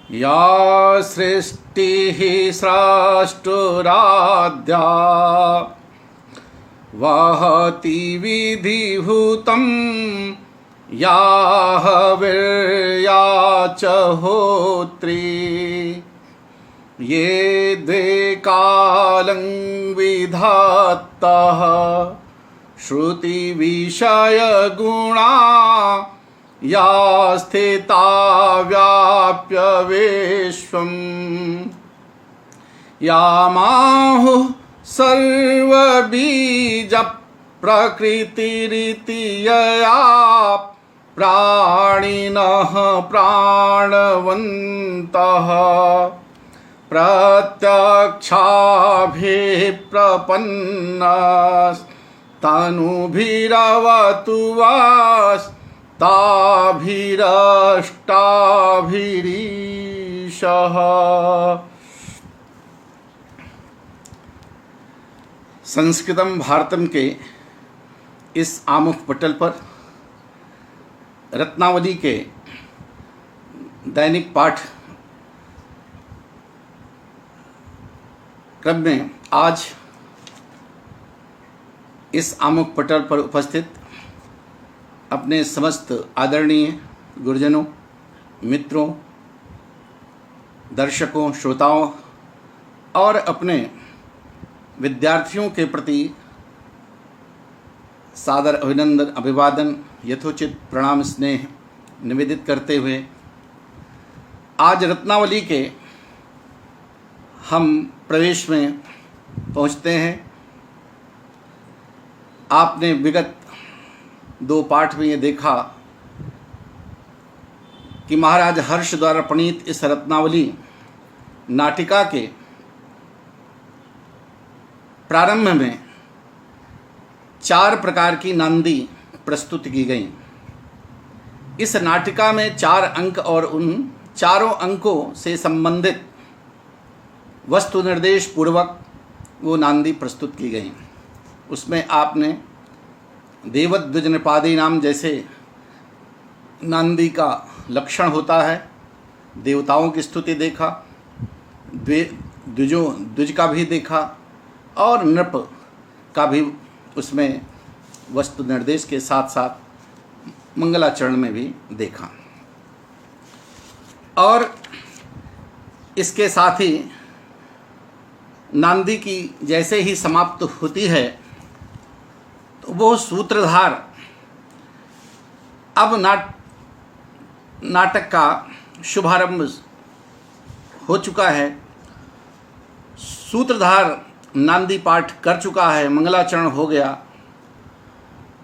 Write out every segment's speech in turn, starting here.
या सृष्टिः स्रष्टुराद्या वहति विधिभूतं या हविर्या च होत्री ये द्वे कालं विधातः श्रुतिविषयगुणा या स्थिता व्याप्य विश्वं यामाहुः सर्वबीजप्रकृतिरिति यया प्राणिनः प्राणवन्तः प्रत्यक्षाभिप्रपन्नस्तनुभिरवतु वास्ताभिरष्टाभिरीशः। संस्कृतम भारतम के इस आमुख पटल पर रत्नावली के दैनिक पाठ क्रम में आज इस आमुख पटल पर उपस्थित अपने समस्त आदरणीय गुरुजनों, मित्रों, दर्शकों, श्रोताओं और अपने विद्यार्थियों के प्रति सादर अभिनंदन, अभिवादन, यथोचित प्रणाम, स्नेह निवेदित करते हुए आज रत्नावली के हम प्रवेश में पहुंचते हैं। आपने विगत दो पाठ में ये देखा कि महाराज हर्ष द्वारा प्रणीत इस रत्नावली नाटिका के प्रारंभ में 4 प्रकार की नांदी प्रस्तुत की गई। इस नाटिका में 4 अंक और उन चारों अंकों से संबंधित वस्तु निर्देश पूर्वक वो नांदी प्रस्तुत की गई। उसमें आपने देवद्विज निपादी नाम जैसे नांदी का लक्षण होता है, देवताओं की स्तुति देखा, द्विज का भी देखा और नृप का भी उसमें वस्तु निर्देश के साथ साथ मंगलाचरण में भी देखा। और इसके साथ ही नांदी की जैसे ही समाप्त होती है तो वो सूत्रधार अब नाटक का शुभारंभ हो चुका है। सूत्रधार नांदी पाठ कर चुका है, मंगलाचरण हो गया।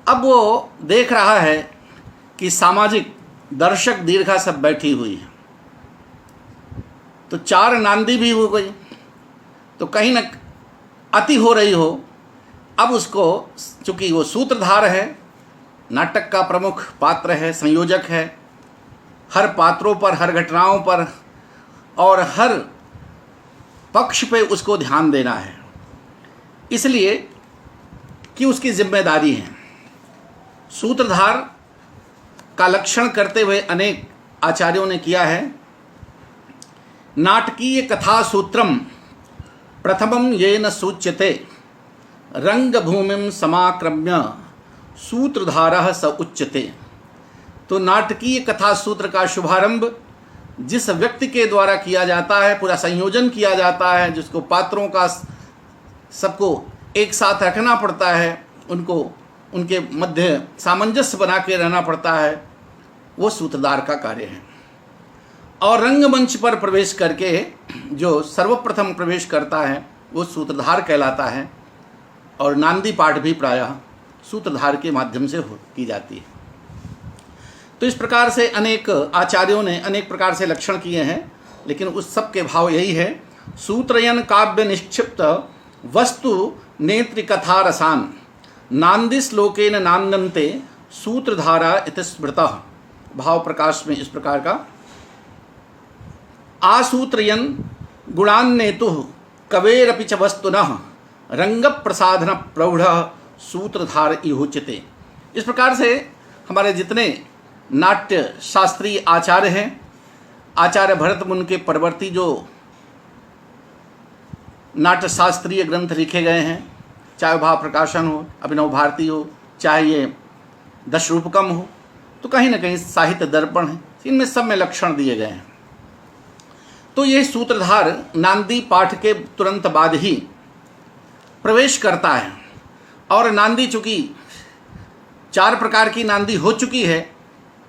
अब वो देख रहा है कि सामाजिक दर्शक दीर्घा सब बैठी हुई है, तो 4 नांदी भी हो गई, तो कहीं न अति हो रही हो। अब उसको, चूँकि वो सूत्रधार है, नाटक का प्रमुख पात्र है, संयोजक है, हर पात्रों पर, हर घटनाओं पर और हर पक्ष पे उसको ध्यान देना है, इसलिए कि उसकी जिम्मेदारी है। सूत्रधार का लक्षण करते हुए अनेक आचार्यों ने किया है। नाटकीय कथा सूत्रम प्रथमम येन सूच्यते रंगभूमिम समाक्रम्य सूत्रधारः स उच्यते। तो नाटकीय कथा सूत्र का शुभारंभ जिस व्यक्ति के द्वारा किया जाता है, पूरा संयोजन किया जाता है, जिसको पात्रों का सबको एक साथ रखना पड़ता है, उनको उनके मध्य सामंजस्य बना के रहना पड़ता है, वो सूत्रधार का कार्य है। और रंगमंच पर प्रवेश करके जो सर्वप्रथम प्रवेश करता है वो सूत्रधार कहलाता है। और नांदी पाठ भी प्रायः सूत्रधार के माध्यम से की जाती है। तो इस प्रकार से अनेक आचार्यों ने अनेक प्रकार से लक्षण किए हैं, लेकिन उस सब के भाव यही है। सूत्रयन काव्य निक्षिप्त वस्तु नेत्र कथा रसान नांदी श्लोकेन नांदन्ते सूत्रधारा इति स्मृतः। भाव प्रकाश में इस प्रकार का आसूत्रयन गुणान्नेतुः कवेरपि च वस्तुनः रंग प्रसाधन प्रौढ़ सूत्रधार इहोच्यते। इस प्रकार से हमारे जितने नाट्य शास्त्रीय आचार्य हैं आचार्य भरत मुनि के परवर्ती जो नाट्य शास्त्रीय ग्रंथ लिखे गए हैं, चाहे भाव प्रकाशन हो, अभिनव भारती हो, चाहे ये दश रूपकम हो, तो कहीं ना कहीं साहित्य दर्पण है, इनमें सब में लक्षण दिए गए हैं। तो ये सूत्रधार नांदी पाठ के तुरंत बाद ही प्रवेश करता है। और नांदी चूंकि 4 प्रकार की नांदी हो चुकी है,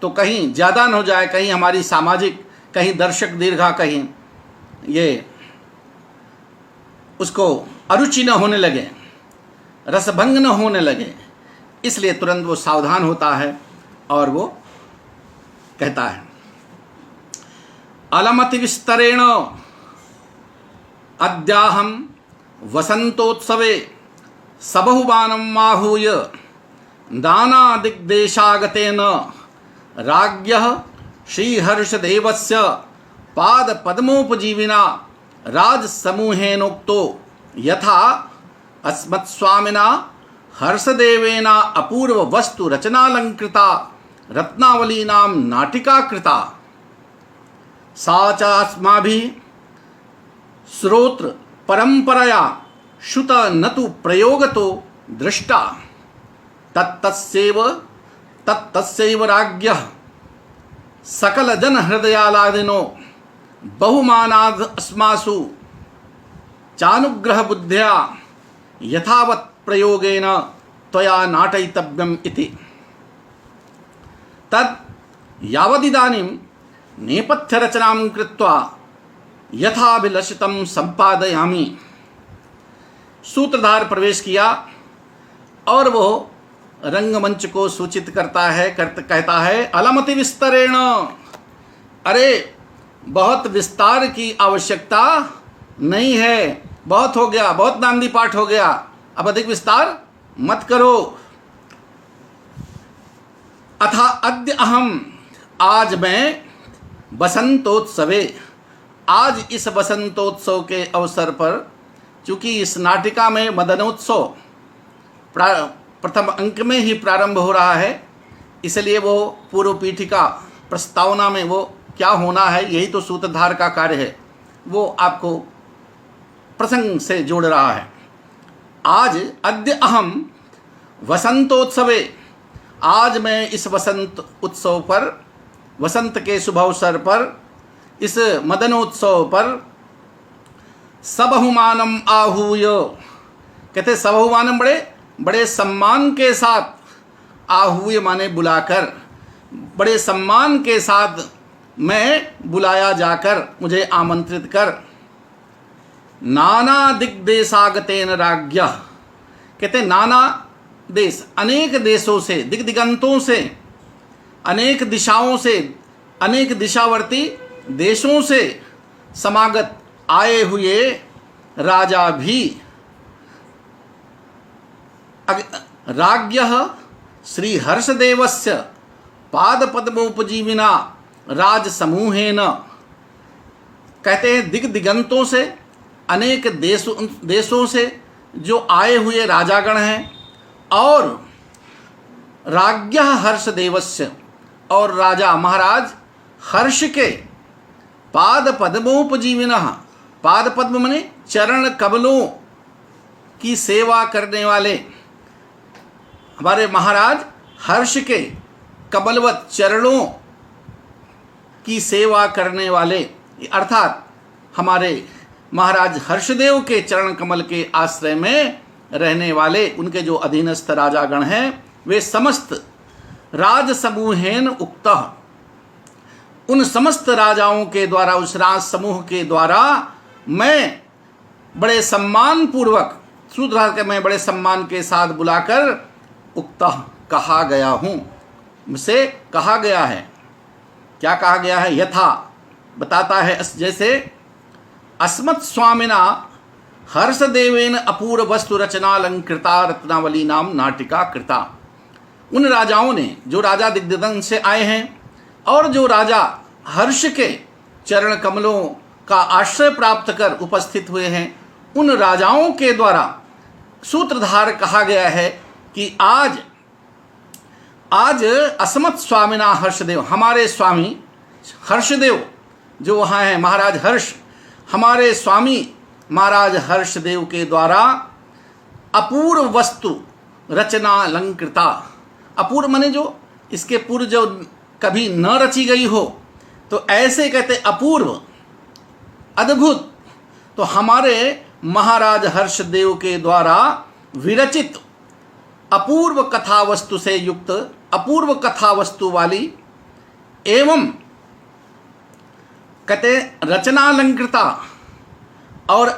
तो कहीं ज़्यादा न हो जाए, कहीं हमारी सामाजिक, कहीं दर्शक दीर्घा, कहीं ये उसको अरुचि न होने लगे, रसभंग न होने लगे, इसलिए तुरंत वो सावधान होता है और वो कहता है, अलमति विस्तरेण अद्याहम वसंतोत्सवे सबहुबानम आहूय नाना दिग्देशागतेन राज्ञः श्रीहर्षदेवस्य पादपद्मोपजीविना राजसमूहेनोक्तो यथा अस्मत्स्वामिना हर्षदेवेना अपूर्व वस्तु रचनालंकृता रत्नावलीनां नाटिका कृता सा च अस्माभिः श्रोत्र परंपरया श्रुत न तु प्रयोगतो दृष्टा तत्तस्यैव राज्ञः सकल जन हृदयालादिनो बहुमानाद् अस्मासु चानुग्रह बुद्ध्या यथावत् प्रयोगेन त्वया नाटयितव्यम् इति तद् यावदिदानीं नेपथ्यरचनां कृत्वा यथाभिलषितं संपादयामि। सूत्रधार प्रवेश किया और वो रंगमंच को सूचित करता है, कहता है अलमति विस्तरेण, अरे बहुत विस्तार की आवश्यकता नहीं है, बहुत हो गया, बहुत नांदी पाठ हो गया, अब अधिक विस्तार मत करो। अथा अद्य अहम, आज मैं बसंतोत्सवे, आज इस बसंतोत्सव के अवसर पर, चूंकि इस नाटिका में मदनोत्सव प्रथम अंक में ही प्रारंभ हो रहा है, इसलिए वो पूर्व पीठिका प्रस्तावना में वो क्या होना है, यही तो सूत्रधार का कार्य है, वो आपको प्रसंग से जोड़ रहा है। आज अद्य अहम वसंतोत्सवे, आज मैं इस वसंत उत्सव पर, वसंत के शुभ अवसर पर, इस मदनोत्सव पर सबहुमानम आहूय, कहते सबहुमानम बड़े बड़े सम्मान के साथ, आहूय माने बुलाकर, बड़े सम्मान के साथ मैं बुलाया जाकर, मुझे आमंत्रित कर, नाना दिग्देशागतेन राज्ञः, कहते नाना देश, अनेक देशों से, दिग्दिगंतों से, अनेक दिशाओं से, अनेक दिशावर्ती देशों से समागत आए हुए राजा भी, राज्ञः श्री हर्षदेवस्य पादपद्मोपजीविना राज समूहेन, कहते हैं दिग्दिगंतों से, अनेक देशों से जो आए हुए राजागण हैं, और राज्ञः हर्षदेवस्य, और राजा महाराज हर्ष के पादपद्मोपजीविनः, पादपद्म माने चरण कमलों की सेवा करने वाले, हमारे महाराज हर्ष के कमलवत चरणों की सेवा करने वाले, अर्थात हमारे महाराज हर्षदेव के चरण कमल के आश्रय में रहने वाले, उनके जो अधीनस्थ राजागण हैं, वे समस्त राज समूहेन उक्तः, उन समस्त राजाओं के द्वारा, उस राज समूह के द्वारा मैं बड़े सम्मान पूर्वक, सूत्रधार के मैं बड़े सम्मान के साथ बुलाकर उक्तः कहा गया हूँ, मुझसे कहा गया है। क्या कहा गया है? यथा बताता है, जैसे अस्मत् स्वामिना हर्षदेवेन अपूर्व वस्तु रचनालंकृता रत्नावली नाम नाटिका कृता, उन राजाओं ने, जो राजा दिग्दिगंत से आए हैं और जो राजा हर्ष के चरण कमलों का आश्रय प्राप्त कर उपस्थित हुए हैं, उन राजाओं के द्वारा सूत्रधार कहा गया है कि आज अस्मत् स्वामिना हर्षदेव, हमारे स्वामी हर्षदेव जो वहाँ हैं महाराज हर्ष, हमारे स्वामी महाराज हर्षदेव के द्वारा अपूर्व वस्तु रचना अलंकृता, अपूर्व माने जो इसके पूर्व जो कभी न रची गई हो, तो ऐसे कहते अपूर्व अद्भुत, तो हमारे महाराज हर्षदेव के द्वारा विरचित अपूर्व कथा वस्तु से युक्त, अपूर्व कथा वस्तु वाली एवं कहते रचनालंकृता, और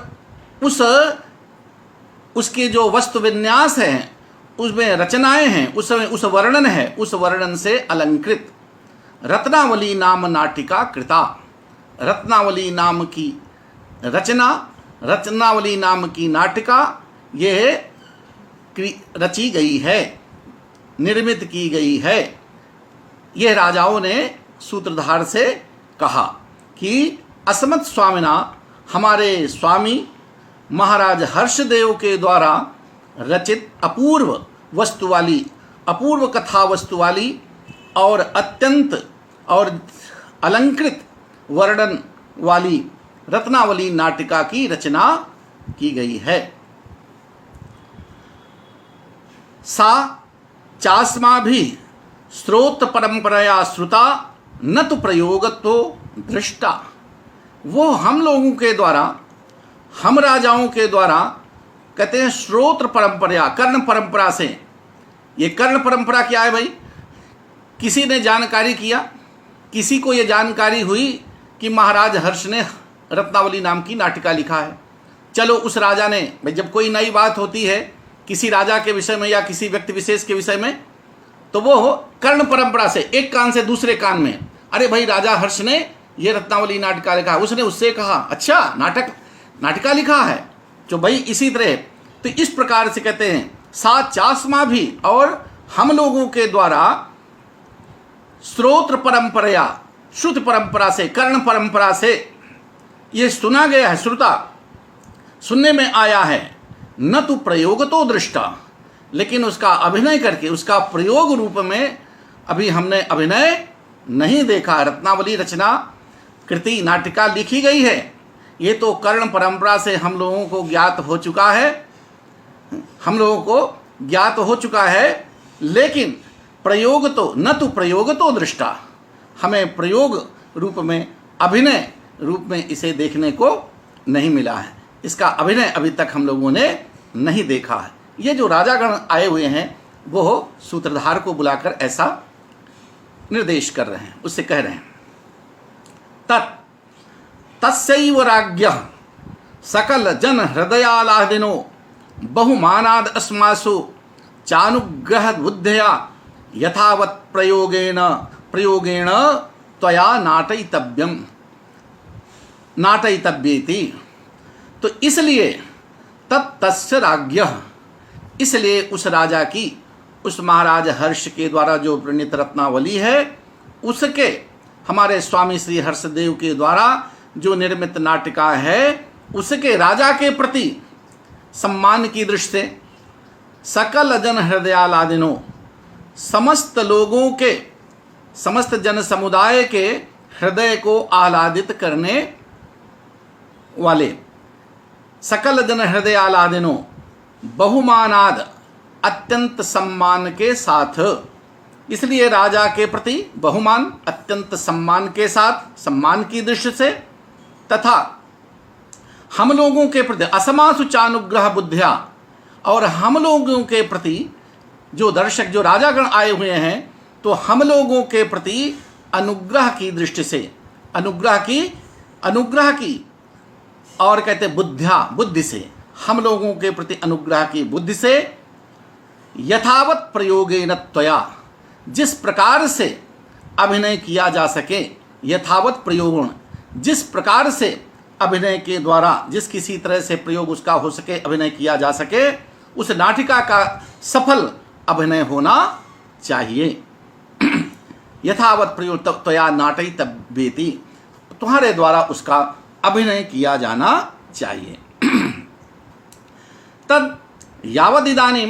उसके जो वस्तु विन्यास है, उसमें रचनाएं हैं, उस वर्णन है, उस वर्णन से अलंकृत रत्नावली नाम नाटिका कृता, रत्नावली नाम की रचना, रत्नावली नाम की नाटिका ये रची गई है, निर्मित की गई है। यह राजाओं ने सूत्रधार से कहा कि अस्मत् स्वामिना, हमारे स्वामी महाराज हर्षदेव के द्वारा रचित अपूर्व वस्तु वाली, अपूर्व कथा वस्तु वाली और अत्यंत और अलंकृत वर्णन वाली रत्नावली नाटिका की रचना की गई है। सा चास्मा भी स्रोत परंपराया श्रुता न तो प्रयोगत्व दृष्टा, वो हम लोगों के द्वारा, हम राजाओं के द्वारा कहते हैं श्रोत्र परंपरा, कर्ण परंपरा से। ये कर्ण परंपरा क्या है भाई? किसी ने जानकारी किया, किसी को ये जानकारी हुई कि महाराज हर्ष ने रत्नावली नाम की नाटिका लिखा है। चलो उस राजा ने, भाई जब कोई नई बात होती है किसी राजा के विषय में या किसी व्यक्ति विशेष के विषय में, तो वो कर्ण परंपरा से एक कान से दूसरे कान में, अरे भाई राजा हर्ष ने ये रत्नावली नाटिका लिखा, उसने उससे कहा अच्छा नाटिका लिखा है, तो भाई इसी तरह, तो इस प्रकार से कहते हैं सात चास्मा भी, और हम लोगों के द्वारा स्रोत्र परंपरा, श्रुत परंपरा से, कर्ण परंपरा से ये सुना गया है, श्रुता सुनने में आया है, न तो प्रयोग तो दृष्टा, लेकिन उसका अभिनय करके, उसका प्रयोग रूप में अभी हमने अभिनय नहीं देखा। रत्नावली रचना कृति नाटिका लिखी गई है, ये तो कर्ण परंपरा से हम लोगों को ज्ञात हो चुका है, हम लोगों को ज्ञात हो चुका है, लेकिन प्रयोग तो न तो प्रयोग तो दृष्टा, हमें प्रयोग रूप में, अभिनय रूप में इसे देखने को नहीं मिला है, इसका अभिनय अभी तक हम लोगों ने नहीं देखा है। ये जो राजागण आए हुए हैं वो सूत्रधार को बुलाकर ऐसा निर्देश कर रहे हैं, उससे कह रहे हैं तस्यैव राज्ञः सकल जन हृदयालादिनो बहुमानाद अस्मासु चानुग्रह बुद्धया यथावत् प्रयोगेण त्वया नाटयितव्येति। तो इसलिए तस्य राज्ञः, इसलिए उस राजा की, उस महाराज हर्ष के द्वारा जो प्रणीत रत्नावली है, उसके हमारे स्वामी श्री हर्षदेव के द्वारा जो निर्मित नाटिका है, उसके राजा के प्रति सम्मान की दृष्टि से सकल जन हृदयालादिनो, समस्त लोगों के, समस्त जन समुदाय के हृदय को आह्लादित करने वाले, सकल जन हृदयालादिनो बहुमानाद, अत्यंत सम्मान के साथ, इसलिए राजा के प्रति बहुमान, अत्यंत सम्मान के साथ, सम्मान की दृष्टि से, तथा हम लोगों के प्रति असमासु चानुग्रह बुद्धिया, और हम लोगों के प्रति जो दर्शक, जो राजागण आए हुए हैं, तो हम लोगों के प्रति अनुग्रह की दृष्टि से, अनुग्रह की और कहते बुद्धिया, बुद्धि से, हम लोगों के प्रति अनुग्रह की बुद्धि से, यथावत प्रयोगेन त्वया, जिस प्रकार से अभिनय किया जा सके, यथावत प्रयोगण, जिस प्रकार से अभिनय के द्वारा, जिस किसी तरह से प्रयोग उसका हो सके, अभिनय किया जा सके, उस नाटिका का सफल अभिनय होना चाहिए। यथावत प्रयोग त्वया नाटयितव्येति, तुम्हारे द्वारा उसका अभिनय किया जाना चाहिए। तद यावदिदानीं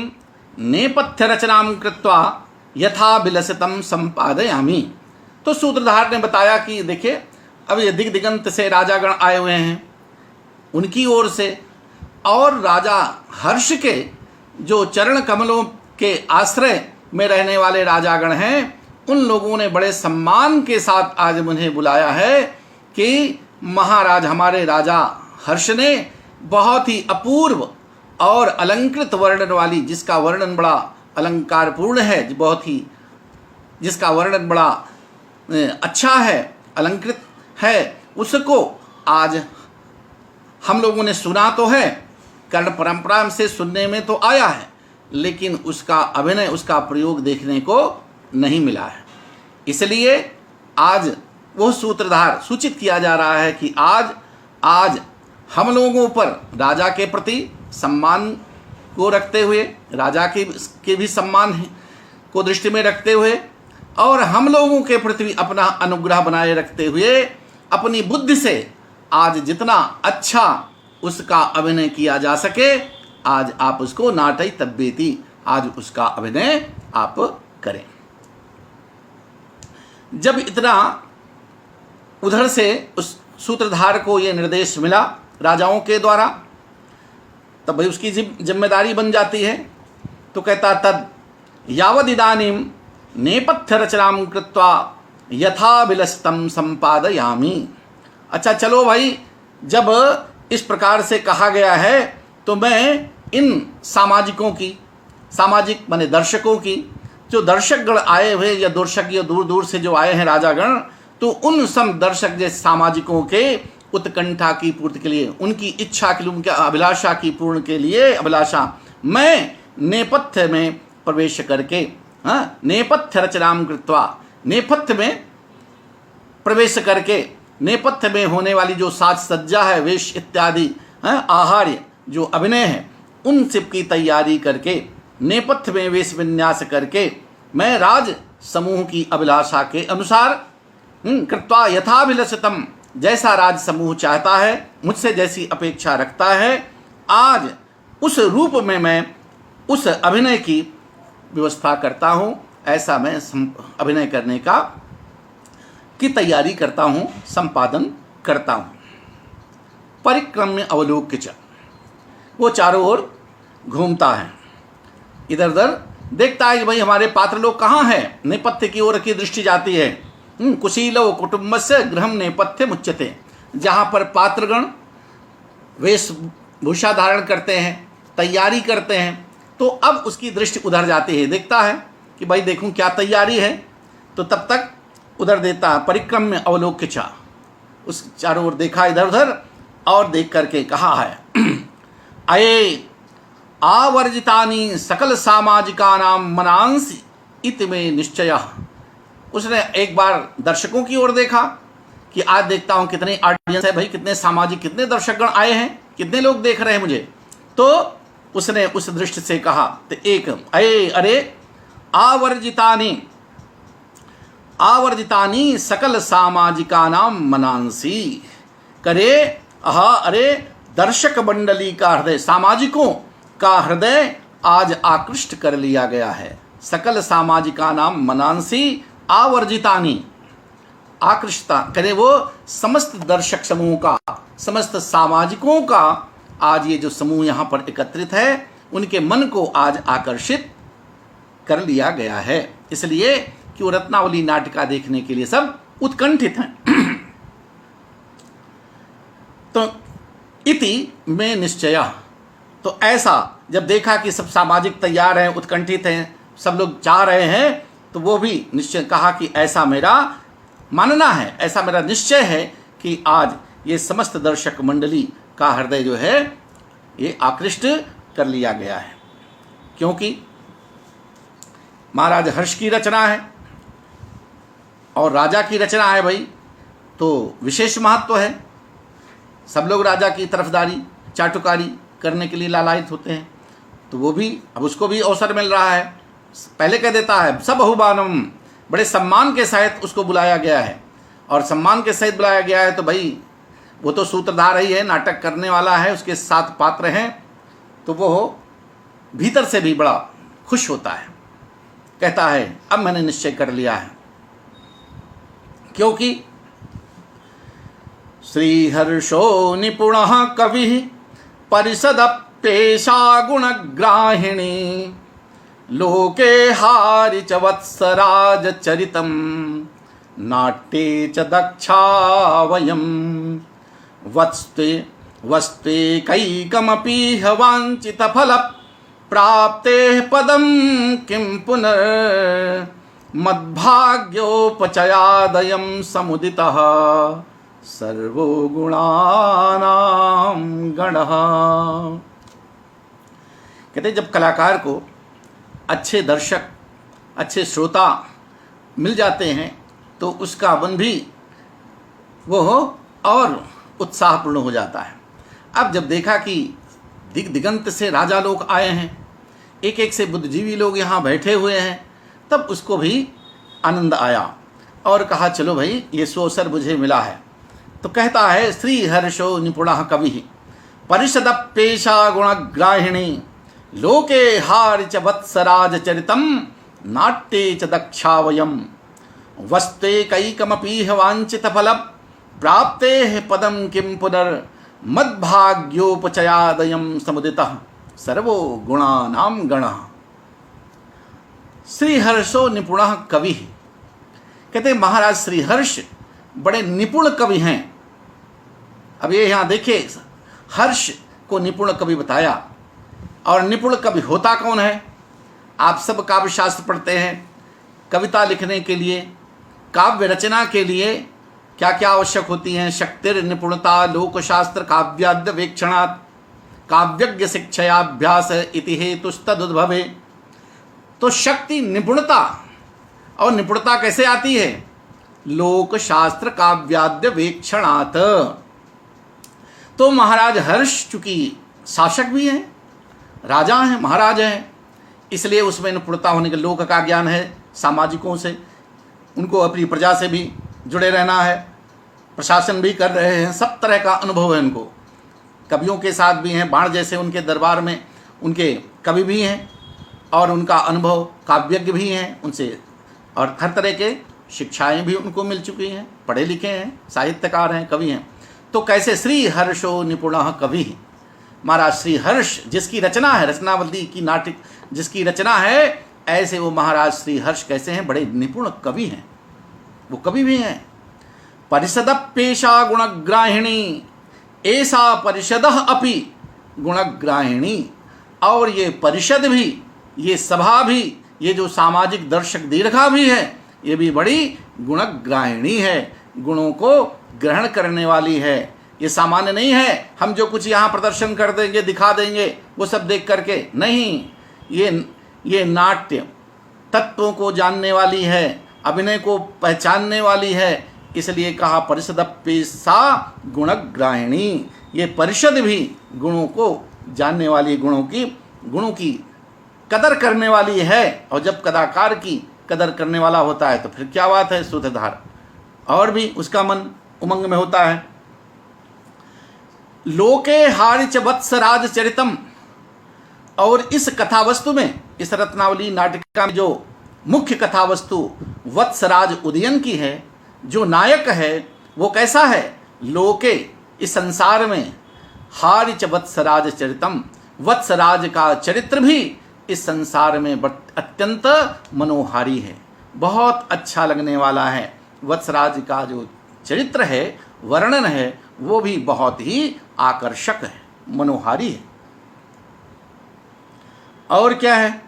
नेपथ्य रचनां कृत्वा यथा विलसितं संपादयामि। तो सूत्रधार ने बताया कि देखिए अब ये दिग दिगंत से राजागण आए हुए हैं उनकी ओर से, और राजा हर्ष के जो चरण कमलों के आश्रय में रहने वाले राजागण हैं, उन लोगों ने बड़े सम्मान के साथ आज मुझे बुलाया है कि महाराज हमारे राजा हर्ष ने बहुत ही अपूर्व और अलंकृत वर्णन वाली, जिसका वर्णन बड़ा अलंकारपूर्ण है, बहुत ही जिसका वर्णन बड़ा अच्छा है, अलंकृत है, उसको आज हम लोगों ने सुना तो है, कर्ण परंपरा से सुनने में तो आया है, लेकिन उसका अभिनय, उसका प्रयोग देखने को नहीं मिला है। इसलिए आज वो सूत्रधार सूचित किया जा रहा है कि आज हम लोगों पर राजा के प्रति सम्मान को रखते हुए, राजा के भी सम्मान को दृष्टि में रखते हुए, और हम लोगों के प्रति अपना अनुग्रह बनाए रखते हुए अपनी बुद्धि से आज जितना अच्छा उसका अभिनय किया जा सके, आज आप उसको नाटय तब्येति, आज उसका अभिनय आप करें। जब इतना उधर से उस सूत्रधार को ये निर्देश मिला राजाओं के द्वारा, तब भाई उसकी जिम्मेदारी बन जाती है। तो कहता तद यावदिदानीम नेपथ्य रचनाम कृत्वा यथाभिलषितं संपादयामि। अच्छा चलो भाई, जब इस प्रकार से कहा गया है तो मैं इन सामाजिकों की, सामाजिक माने दर्शकों की, जो दर्शकगण आए हुए या दर्शक या दूर दूर से जो आए हैं राजागण, तो उन सब दर्शक जैसे सामाजिकों के उत्कंठा की पूर्ति के लिए, उनकी इच्छा के लिए, उनके अभिलाषा की पूर्ण के लिए, अभिलाषा मैं नेपथ्य में प्रवेश करके, नेपथ्य रचनाम कृत्वा, नेपथ्य में प्रवेश करके, नेपथ्य में होने वाली जो साज सज्जा है, वेश इत्यादि आहार्य जो अभिनय है, उन सब की तैयारी करके, नेपथ्य में वेश विन्यास करके, मैं राज समूह की अभिलाषा के अनुसार कृत्वा यथाभिलषितम, जैसा राज समूह चाहता है, मुझसे जैसी अपेक्षा रखता है, आज उस रूप में मैं उस अभिनय की व्यवस्था करता हूँ। ऐसा मैं अभिनय करने की तैयारी करता हूँ, संपादन करता हूँ। परिक्रम्य अवलोक्य च, वो चारों ओर घूमता है, इधर उधर देखता है कि भाई हमारे पात्र लोग कहाँ हैं। नेपथ्य की ओर की दृष्टि जाती है। कुशीलो कुटुंबस्य गृहम नेपथ्य मुच्यते, जहाँ पर पात्रगण वेशभूषा धारण करते हैं, तैयारी करते हैं, तो अब उसकी दृष्टि उधर जाती है, देखता है कि भाई देखूं क्या तैयारी है, तो तब तक उधर देता है। परिक्रम्य अवलोक्य च, उस चारों ओर देखा इधर उधर, और देख करके कहा है अये आवर्जितानि सकल सामाजिकानां मनांसि इति में निश्चयः। उसने एक बार दर्शकों की ओर देखा कि आज देखता हूँ कितनी ऑडियंस है भाई, कितने सामाजिक, कितने दर्शकगण आए हैं, कितने लोग देख रहे हैं मुझे। तो उसने उस दृष्टि से कहा, तो एक अरे आवर्जितानि सकल सामाजिकानां मनांसि, करे अरे दर्शक मंडली का हृदय, सामाजिकों का हृदय आज आकृष्ट कर लिया गया है। सकल सामाजिकानां मनांसि आवर्जितानि, आकृष्टता करे वो समस्त दर्शक समूह का, समस्त सामाजिकों का आज ये जो समूह यहाँ पर एकत्रित है, उनके मन को आज आकर्षित कर लिया गया है। इसलिए कि वो रत्नावली नाटिका देखने के लिए सब उत्कंठित हैं। तो इति में निश्चय, तो ऐसा जब देखा कि सब सामाजिक तैयार हैं, उत्कंठित हैं, सब लोग चाह रहे हैं, तो वो भी निश्चय कहा कि ऐसा मेरा मानना है, ऐसा मेरा निश्चय है कि आज ये समस्त दर्शक मंडली का हृदय जो है ये आकृष्ट कर लिया गया है। क्योंकि महाराज हर्ष की रचना है और राजा की रचना है भाई, तो विशेष महत्व है। सब लोग राजा की तरफदारी, चाटुकारी करने के लिए लालायित होते हैं, तो वो भी अब उसको भी अवसर मिल रहा है। पहले कह देता है सब बहुबानम, बड़े सम्मान के सहित उसको बुलाया गया है, और सम्मान के सहित बुलाया गया है तो भाई वो तो सूत्रधार ही है, नाटक करने वाला है, उसके 7 पात्र हैं, तो वो भीतर से भी बड़ा खुश होता है, कहता है अब मैंने निश्चय कर लिया है। क्योंकि श्रीहर्षो निपुणः कविः परिषदप्येषा गुणग्राहिणी लोके हारि च वत्सराजचरितं नाट्ये च दक्षा वयं वस्त्वेकैकमपि वाञ्छितफलप्राप्तेः पदं किं पुनर्मद्भाग्योपचयादयं समुदितः सर्वो गुणानां गणः। कहते जब कलाकार को अच्छे दर्शक, अच्छे श्रोता मिल जाते हैं तो उसका मन भी वो और उत्साहपूर्ण हो जाता है। अब जब देखा कि दिग दिगंत से राजा लोग आए हैं, एक एक से बुद्धिजीवी लोग यहाँ बैठे हुए हैं, तब उसको भी आनंद आया और कहा चलो भाई ये सुअवसर मुझे मिला है। तो कहता है श्रीहर्षो निपुणः कविः परिषदप्येषा गुणग्राहिणी लोके हारि च वत्सराजचरितं नाट्ये च दक्षा वयं वस्त्वेकैकमपीह वाञ्छितफलप्राप्तेः पदं किं पुनर्मद्भाग्योपचयादयं समुदितः सर्वो गुणानां गणः। श्रीहर्षो निपुणः कविः, कहते महाराज श्रीहर्ष बड़े निपुण कवि हैं। अब ये यहाँ देखिए, हर्ष को निपुण कवि बताया। और निपुण कवि होता कौन है? आप सब काव्य शास्त्र पढ़ते हैं। कविता लिखने के लिए, काव्य रचना के लिए क्या क्या आवश्यक होती हैं? शक्तिर निपुणता लोकशास्त्र काव्याद्य वेक्षणात् काव्यज्ञ शिक्षयाभ्यास इति हेतुस्तदुद्भवे। तो शक्ति निपुणता, और निपुणता कैसे आती है? लोकशास्त्र काव्याद्य वेक्षणात्। तो महाराज हर्ष चूंकि शासक भी हैं, राजा हैं, महाराज हैं, इसलिए उसमें निपुणता होने के, लोक का ज्ञान है, सामाजिकों से, उनको अपनी प्रजा से भी जुड़े रहना है, प्रशासन भी कर रहे हैं, सब तरह का अनुभव है उनको। कवियों के साथ भी हैं, बाण जैसे उनके दरबार में उनके कवि भी हैं और उनका अनुभव, काव्यज्ञ भी हैं उनसे, और हर तरह के शिक्षाएं भी उनको मिल चुकी हैं, पढ़े लिखे हैं, साहित्यकार हैं, कवि हैं। तो कैसे श्रीहर्षो निपुणः कविः, महाराज श्री हर्ष जिसकी रचना है, रचनावली की नाटक जिसकी रचना है, ऐसे वो महाराज श्री हर्ष कैसे हैं? बड़े निपुण कवि हैं, वो कवि भी हैं। परिषदप्येषा गुणग्राहिणी ऐसा परिषदः अपि गुणग्राहिणी। और ये परिषद भी, ये सभा भी, ये जो सामाजिक दर्शक दीर्घा भी है, ये भी बड़ी गुणग्राहिणी है, गुणों को ग्रहण करने वाली है। ये सामान्य नहीं है हम जो कुछ यहाँ प्रदर्शन कर देंगे, दिखा देंगे, वो सब देख करके नहीं। ये नाट्य तत्वों को जानने वाली है, अभिनय को पहचानने वाली है, इसलिए कहा परिषदप्येषा गुणग्राहिणी। ये परिषद भी गुणों को जानने वाली, गुणों की कदर करने वाली है। और जब कलाकार की कदर करने वाला होता है तो फिर क्या बात है, सूत्रधार और भी उसका मन उमंग में होता है। लोके हारि च वत्सराज चरितम। और इस कथा वस्तु में, इस रत्नावली नाटिका में जो मुख्य कथा वस्तु वत्सराज उदयन की है, जो नायक है वो कैसा है? लोके, इस संसार में, हारि च वत्सराज चरितम, वत्सराज का चरित्र भी इस संसार में अत्यंत मनोहारी है, बहुत अच्छा लगने वाला है। वत्सराज का जो चरित्र है, वर्णन है, वो भी बहुत ही आकर्षक है, मनोहारी है। और क्या है?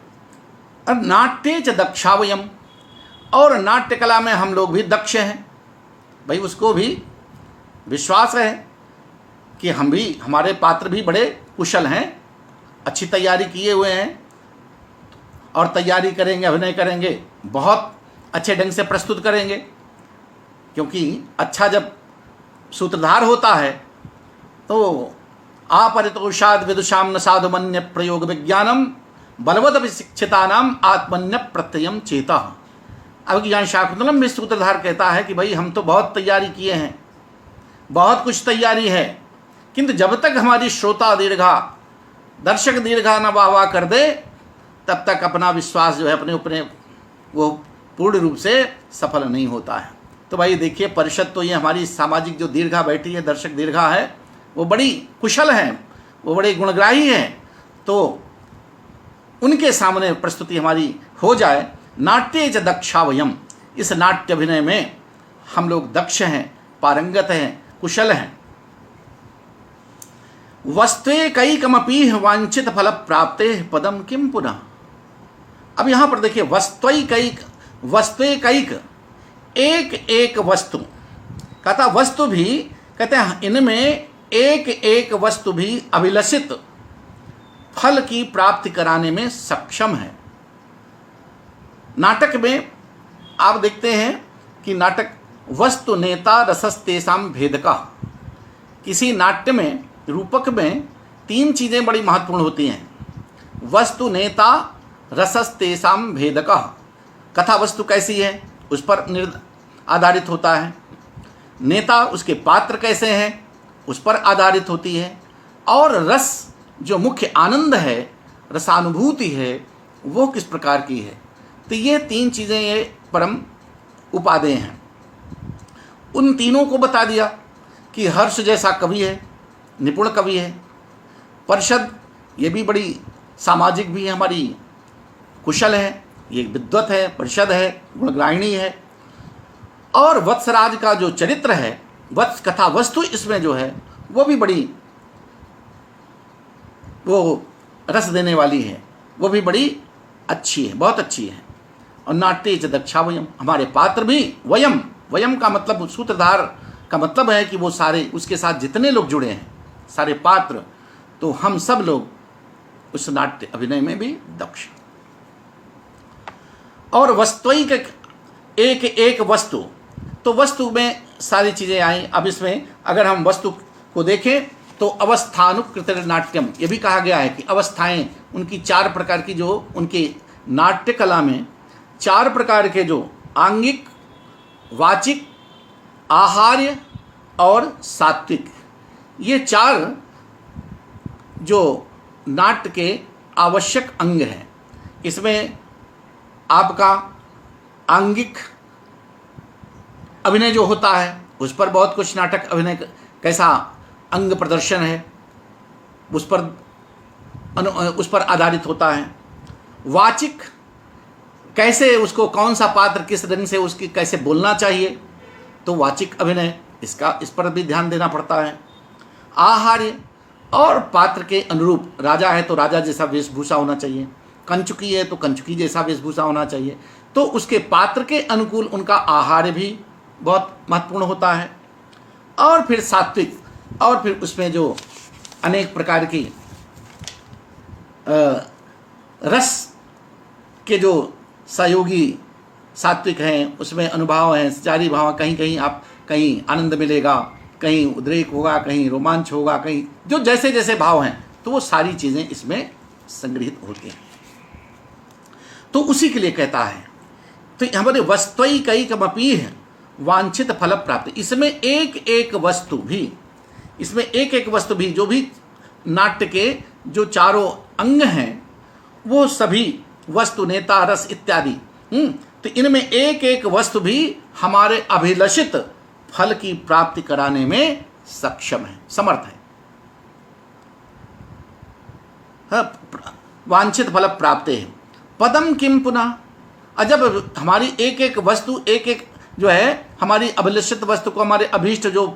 नाट्ये च दक्षा वयम्। और नाट्य कला में हम लोग भी दक्ष हैं भाई, उसको भी विश्वास है कि हम भी, हमारे पात्र भी बड़े कुशल हैं, अच्छी तैयारी किए हुए हैं और तैयारी करेंगे, अभिनय करेंगे, बहुत अच्छे ढंग से प्रस्तुत करेंगे। क्योंकि अच्छा जब सूत्रधार होता है तो आपरितोषाद विदुषाम न साधुमन्य प्रयोग विज्ञानम बलवद शिक्षितानाम आत्मन्य प्रत्ययम चेता। अब ज्ञान शाकुंतलम में सूत्रधार कहता है कि भाई हम तो बहुत तैयारी किए हैं, बहुत कुछ तैयारी है, किंतु जब तक हमारी श्रोता दीर्घा, दर्शक दीर्घा न वाह वाह कर दे, तब तक अपना विश्वास जो है अपने ऊपर वो पूर्ण रूप से सफल नहीं होता है। तो भाई देखिए, परिषद तो ये हमारी सामाजिक जो दीर्घा बैठी है, दर्शक दीर्घा है, वो बड़ी कुशल है, वो बड़े गुणग्राही है, तो उनके सामने प्रस्तुति हमारी हो जाए। नाट्ये च दक्षा वयम, इस नाट्य अभिनय में हम लोग दक्ष हैं, पारंगत हैं, कुशल हैं। वस्त्वैकैकमपि वांछित फल प्राप्ते पदम किम पुनः। अब यहां पर देखिए, वस्त्वैकैक, एक एक वस्तु कहता, वस्तु भी कहते हैं इनमें एक एक वस्तु भी अभिलषित फल की प्राप्ति कराने में सक्षम है। नाटक में आप देखते हैं कि नाटक वस्तु नेता रसस्तेषाम भेदका, किसी नाट्य में रूपक में 3 चीज़ें बड़ी महत्वपूर्ण होती हैं। वस्तु नेता रसस्तेषाम भेदका, कथा वस्तु कैसी है उस पर आधारित होता है। नेता, उसके पात्र कैसे हैं उस पर आधारित होती है। और रस, जो मुख्य आनंद है, रसानुभूति है, वो किस प्रकार की है। तो ये 3 चीज़ें ये परम उपादेय हैं। उन तीनों को बता दिया कि हर्ष जैसा कवि है, निपुण कवि है। परिषद, ये भी बड़ी सामाजिक भी है, हमारी कुशल है, ये विद्वत है, परिषद है, गुणग्राहिणी है। और वत्सराज का जो चरित्र है, वत्स कथा वस्तु इसमें जो है वो भी बड़ी वो रस देने वाली है, वो भी बड़ी अच्छी है, बहुत अच्छी है। और नाट्ये च दक्षा वयम, हमारे पात्र भी वयम, वयम का मतलब सूत्रधार का मतलब है कि वो सारे, उसके साथ जितने लोग जुड़े हैं सारे पात्र, तो हम सब लोग उस नाट्य अभिनय में भी दक्ष। और वस्तुइक, एक एक वस्तु, तो वस्तु में सारी चीज़ें आई। अब इसमें अगर हम वस्तु को देखें तो अवस्थानुकृत नाट्यम, ये भी कहा गया है कि अवस्थाएं, उनकी 4 प्रकार की, जो उनके नाट्य कला में 4 प्रकार के, जो आंगिक, वाचिक, आहार्य और सात्विक, ये 4 जो नाट्य के आवश्यक अंग हैं। इसमें आपका आंगिक अभिनय जो होता है उस पर बहुत कुछ नाटक अभिनय कैसा अंग प्रदर्शन है उस पर आधारित होता है। वाचिक, कैसे उसको, कौन सा पात्र किस ढंग से उसकी कैसे बोलना चाहिए, तो वाचिक अभिनय, इस पर भी ध्यान देना पड़ता है। आहार्य, और पात्र के अनुरूप, राजा है तो राजा जैसा वेशभूषा होना चाहिए, कंचुकी है तो कंचुकी जैसा वेशभूषा होना चाहिए, तो उसके पात्र के अनुकूल उनका आहार्य भी बहुत महत्वपूर्ण होता है। और फिर सात्विक, और फिर उसमें जो अनेक प्रकार की रस के जो सहयोगी सात्विक हैं, उसमें अनुभाव हैं, चारी भाव, कहीं कहीं आप कहीं आनंद मिलेगा, कहीं उद्रेक होगा, कहीं रोमांच होगा, कहीं जो जैसे जैसे भाव हैं, तो वो सारी चीज़ें इसमें संग्रहित होती हैं। तो उसी के लिए कहता है, तो हमारे वस्त्वैकैकमपि वांछित फल प्राप्ति, इसमें एक एक वस्तु भी, इसमें एक एक वस्तु भी, जो भी नाट्य के जो 4 अंग हैं वो सभी वस्तु, नेता, रस इत्यादि, तो इनमें एक एक वस्तु भी हमारे अभिलषित फल की प्राप्ति कराने में सक्षम है, समर्थ है। वांछित फल प्राप्त है। पदम किम पुनः, जब हमारी एक एक वस्तु, एक एक जो है हमारी अभिलषित वस्तु को, हमारे अभीष्ट जो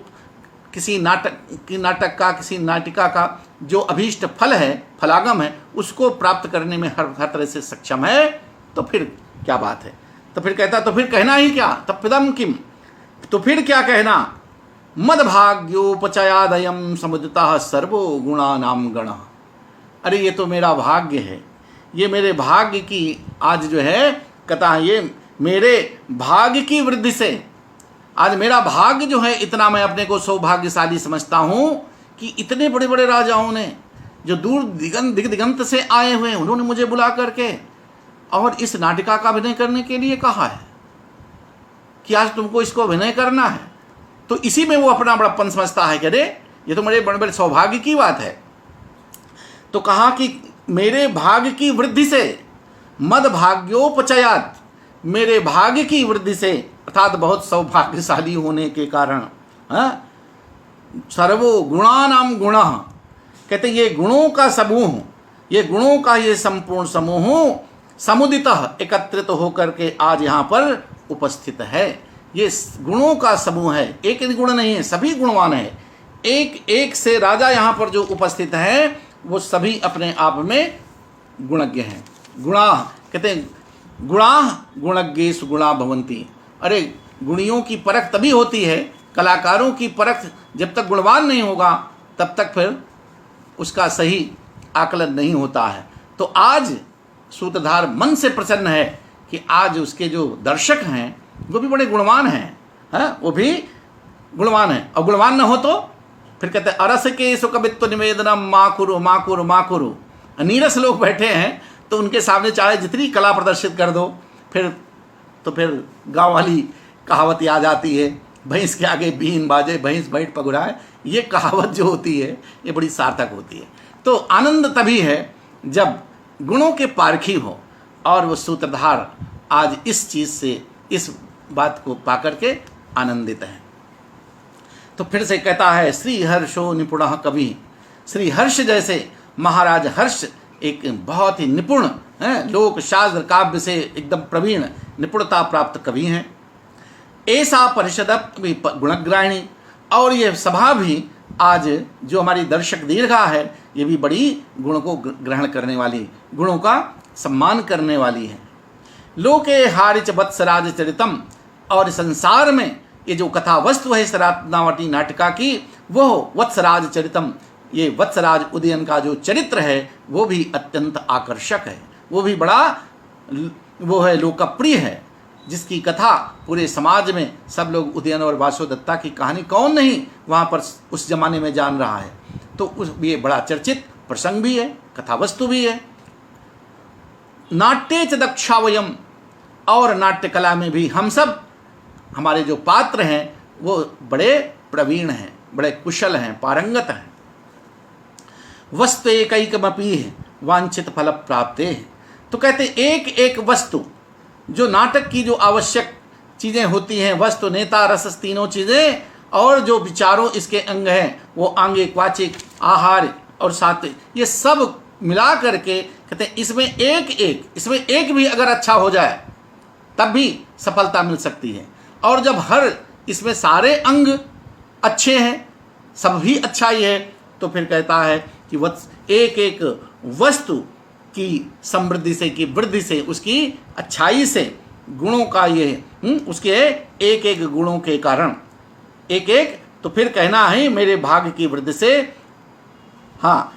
किसी नाटक का, किसी नाटिका का जो अभीष्ट फल है, फलागम है, उसको प्राप्त करने में हर तरह से सक्षम है, तो फिर क्या बात है। तो फिर कहता, तो फिर कहना ही क्या, तब पदम किम, तो फिर क्या कहना। मद्भाग्योपचयादयम समुदिता सर्वो गुणानाम गण, अरे ये तो मेरा भाग्य है, ये मेरे भाग्य की आज जो है कथा, ये मेरे भाग्य की वृद्धि से आज मेरा भाग्य जो है, इतना मैं अपने को सौभाग्यशाली समझता हूँ कि इतने बड़े बड़े राजाओं ने, जो दूर दिगंत से आए हुए हैं, उन्होंने मुझे बुला करके और इस नाटिका का अभिनय करने के लिए कहा है कि आज तुमको इसको अभिनय करना है। तो इसी में वो अपना बड़प्पन समझता है कि अरे ये तो मेरे बड़े बड़े सौभाग्य की बात है। तो कहा कि मेरे भाग्य की वृद्धि से, मद भाग्योपचयात, मेरे भाग्य की वृद्धि से, अर्थात बहुत सौभाग्यशाली होने के कारण, सर्वो गुणानाम गुणः, कहते ये गुणों का समूह, ये गुणों का ये संपूर्ण समूह समुदितः एकत्रित होकर के आज यहाँ पर उपस्थित है। ये गुणों का समूह है, एक ही गुण नहीं है, सभी गुणवान है। एक एक से राजा यहाँ पर जो उपस्थित है वो सभी अपने आप में गुणज्ञ हैं। गुणा कहते हैं गुणा गुणज्ञेषु गुणा भवन्ति। अरे गुणियों की परख तभी होती है, कलाकारों की परख जब तक गुणवान नहीं होगा तब तक फिर उसका सही आकलन नहीं होता है। तो आज सूत्रधार मन से प्रसन्न है कि आज उसके जो दर्शक हैं वो भी बड़े गुणवान हैं, वो भी गुणवान हैं। और गुणवान न हो तो फिर कहते हैं अरस के सुकवित्व निवेदनम माँ कुरु माँ कुरु माँ कुरु। नीरस लोग बैठे हैं तो उनके सामने चाहे जितनी कला प्रदर्शित कर दो, फिर गाँव वाली कहावत याद आती है, भैंस के आगे बीन बाजे भैंस बैठ पगुराए। ये कहावत जो होती है ये बड़ी सार्थक होती है। तो आनंद तभी है जब गुणों के पारखी हो, और वो सूत्रधार आज इस चीज़ से, इस बात को पाकर के आनंदित है। तो फिर से कहता है श्री हर्षो निपुणः कवि। श्री हर्ष जैसे महाराज हर्ष एक बहुत ही निपुण लोक शास्त्र काव्य से एकदम प्रवीण निपुणता प्राप्त कवि हैं। ऐसा परिषद गुणग्राहिणी, और ये सभा भी आज जो हमारी दर्शक दीर्घा है ये भी बड़ी गुण को ग्रहण करने वाली, गुणों का सम्मान करने वाली है। लोके हारिच वत्सराज चरितम, और संसार में ये जो कथा वस्तु है शरावती नाटिका की, वो वत्सराज चरितम, ये वत्सराज उदयन का जो चरित्र है वो भी अत्यंत आकर्षक है, वो भी बड़ा वो है लोकप्रिय है, जिसकी कथा पूरे समाज में सब लोग उदयन और वासुदत्ता की कहानी कौन नहीं वहाँ पर उस जमाने में जान रहा है। तो उस ये बड़ा चर्चित प्रसंग भी है, कथा वस्तु भी है। नाट्ये च दक्षावयम, और नाट्य कला में भी हम सब, हमारे जो पात्र हैं वो बड़े प्रवीण हैं, बड़े कुशल हैं, पारंगत हैं। वस्तु एकैकमपि वांछित फल प्राप्ते, तो कहते एक एक वस्तु, जो नाटक की जो आवश्यक चीज़ें होती हैं, वस्तु नेता रस तीनों चीज़ें, और जो विचारों इसके अंग हैं वो आंगिक वाचिक आहार और सात्विक, ये सब मिला करके कहते हैं इसमें एक भी अगर अच्छा हो जाए तब भी सफलता मिल सकती है। और जब हर इसमें सारे अंग अच्छे हैं, सब भी अच्छा ही है, तो फिर कहता है कि एक एक वस्तु की समृद्धि से, की वृद्धि से, उसकी अच्छाई से, गुणों का ये उसके एक एक गुणों के कारण एक एक, तो फिर कहना है मेरे भाग्य की वृद्धि से, हाँ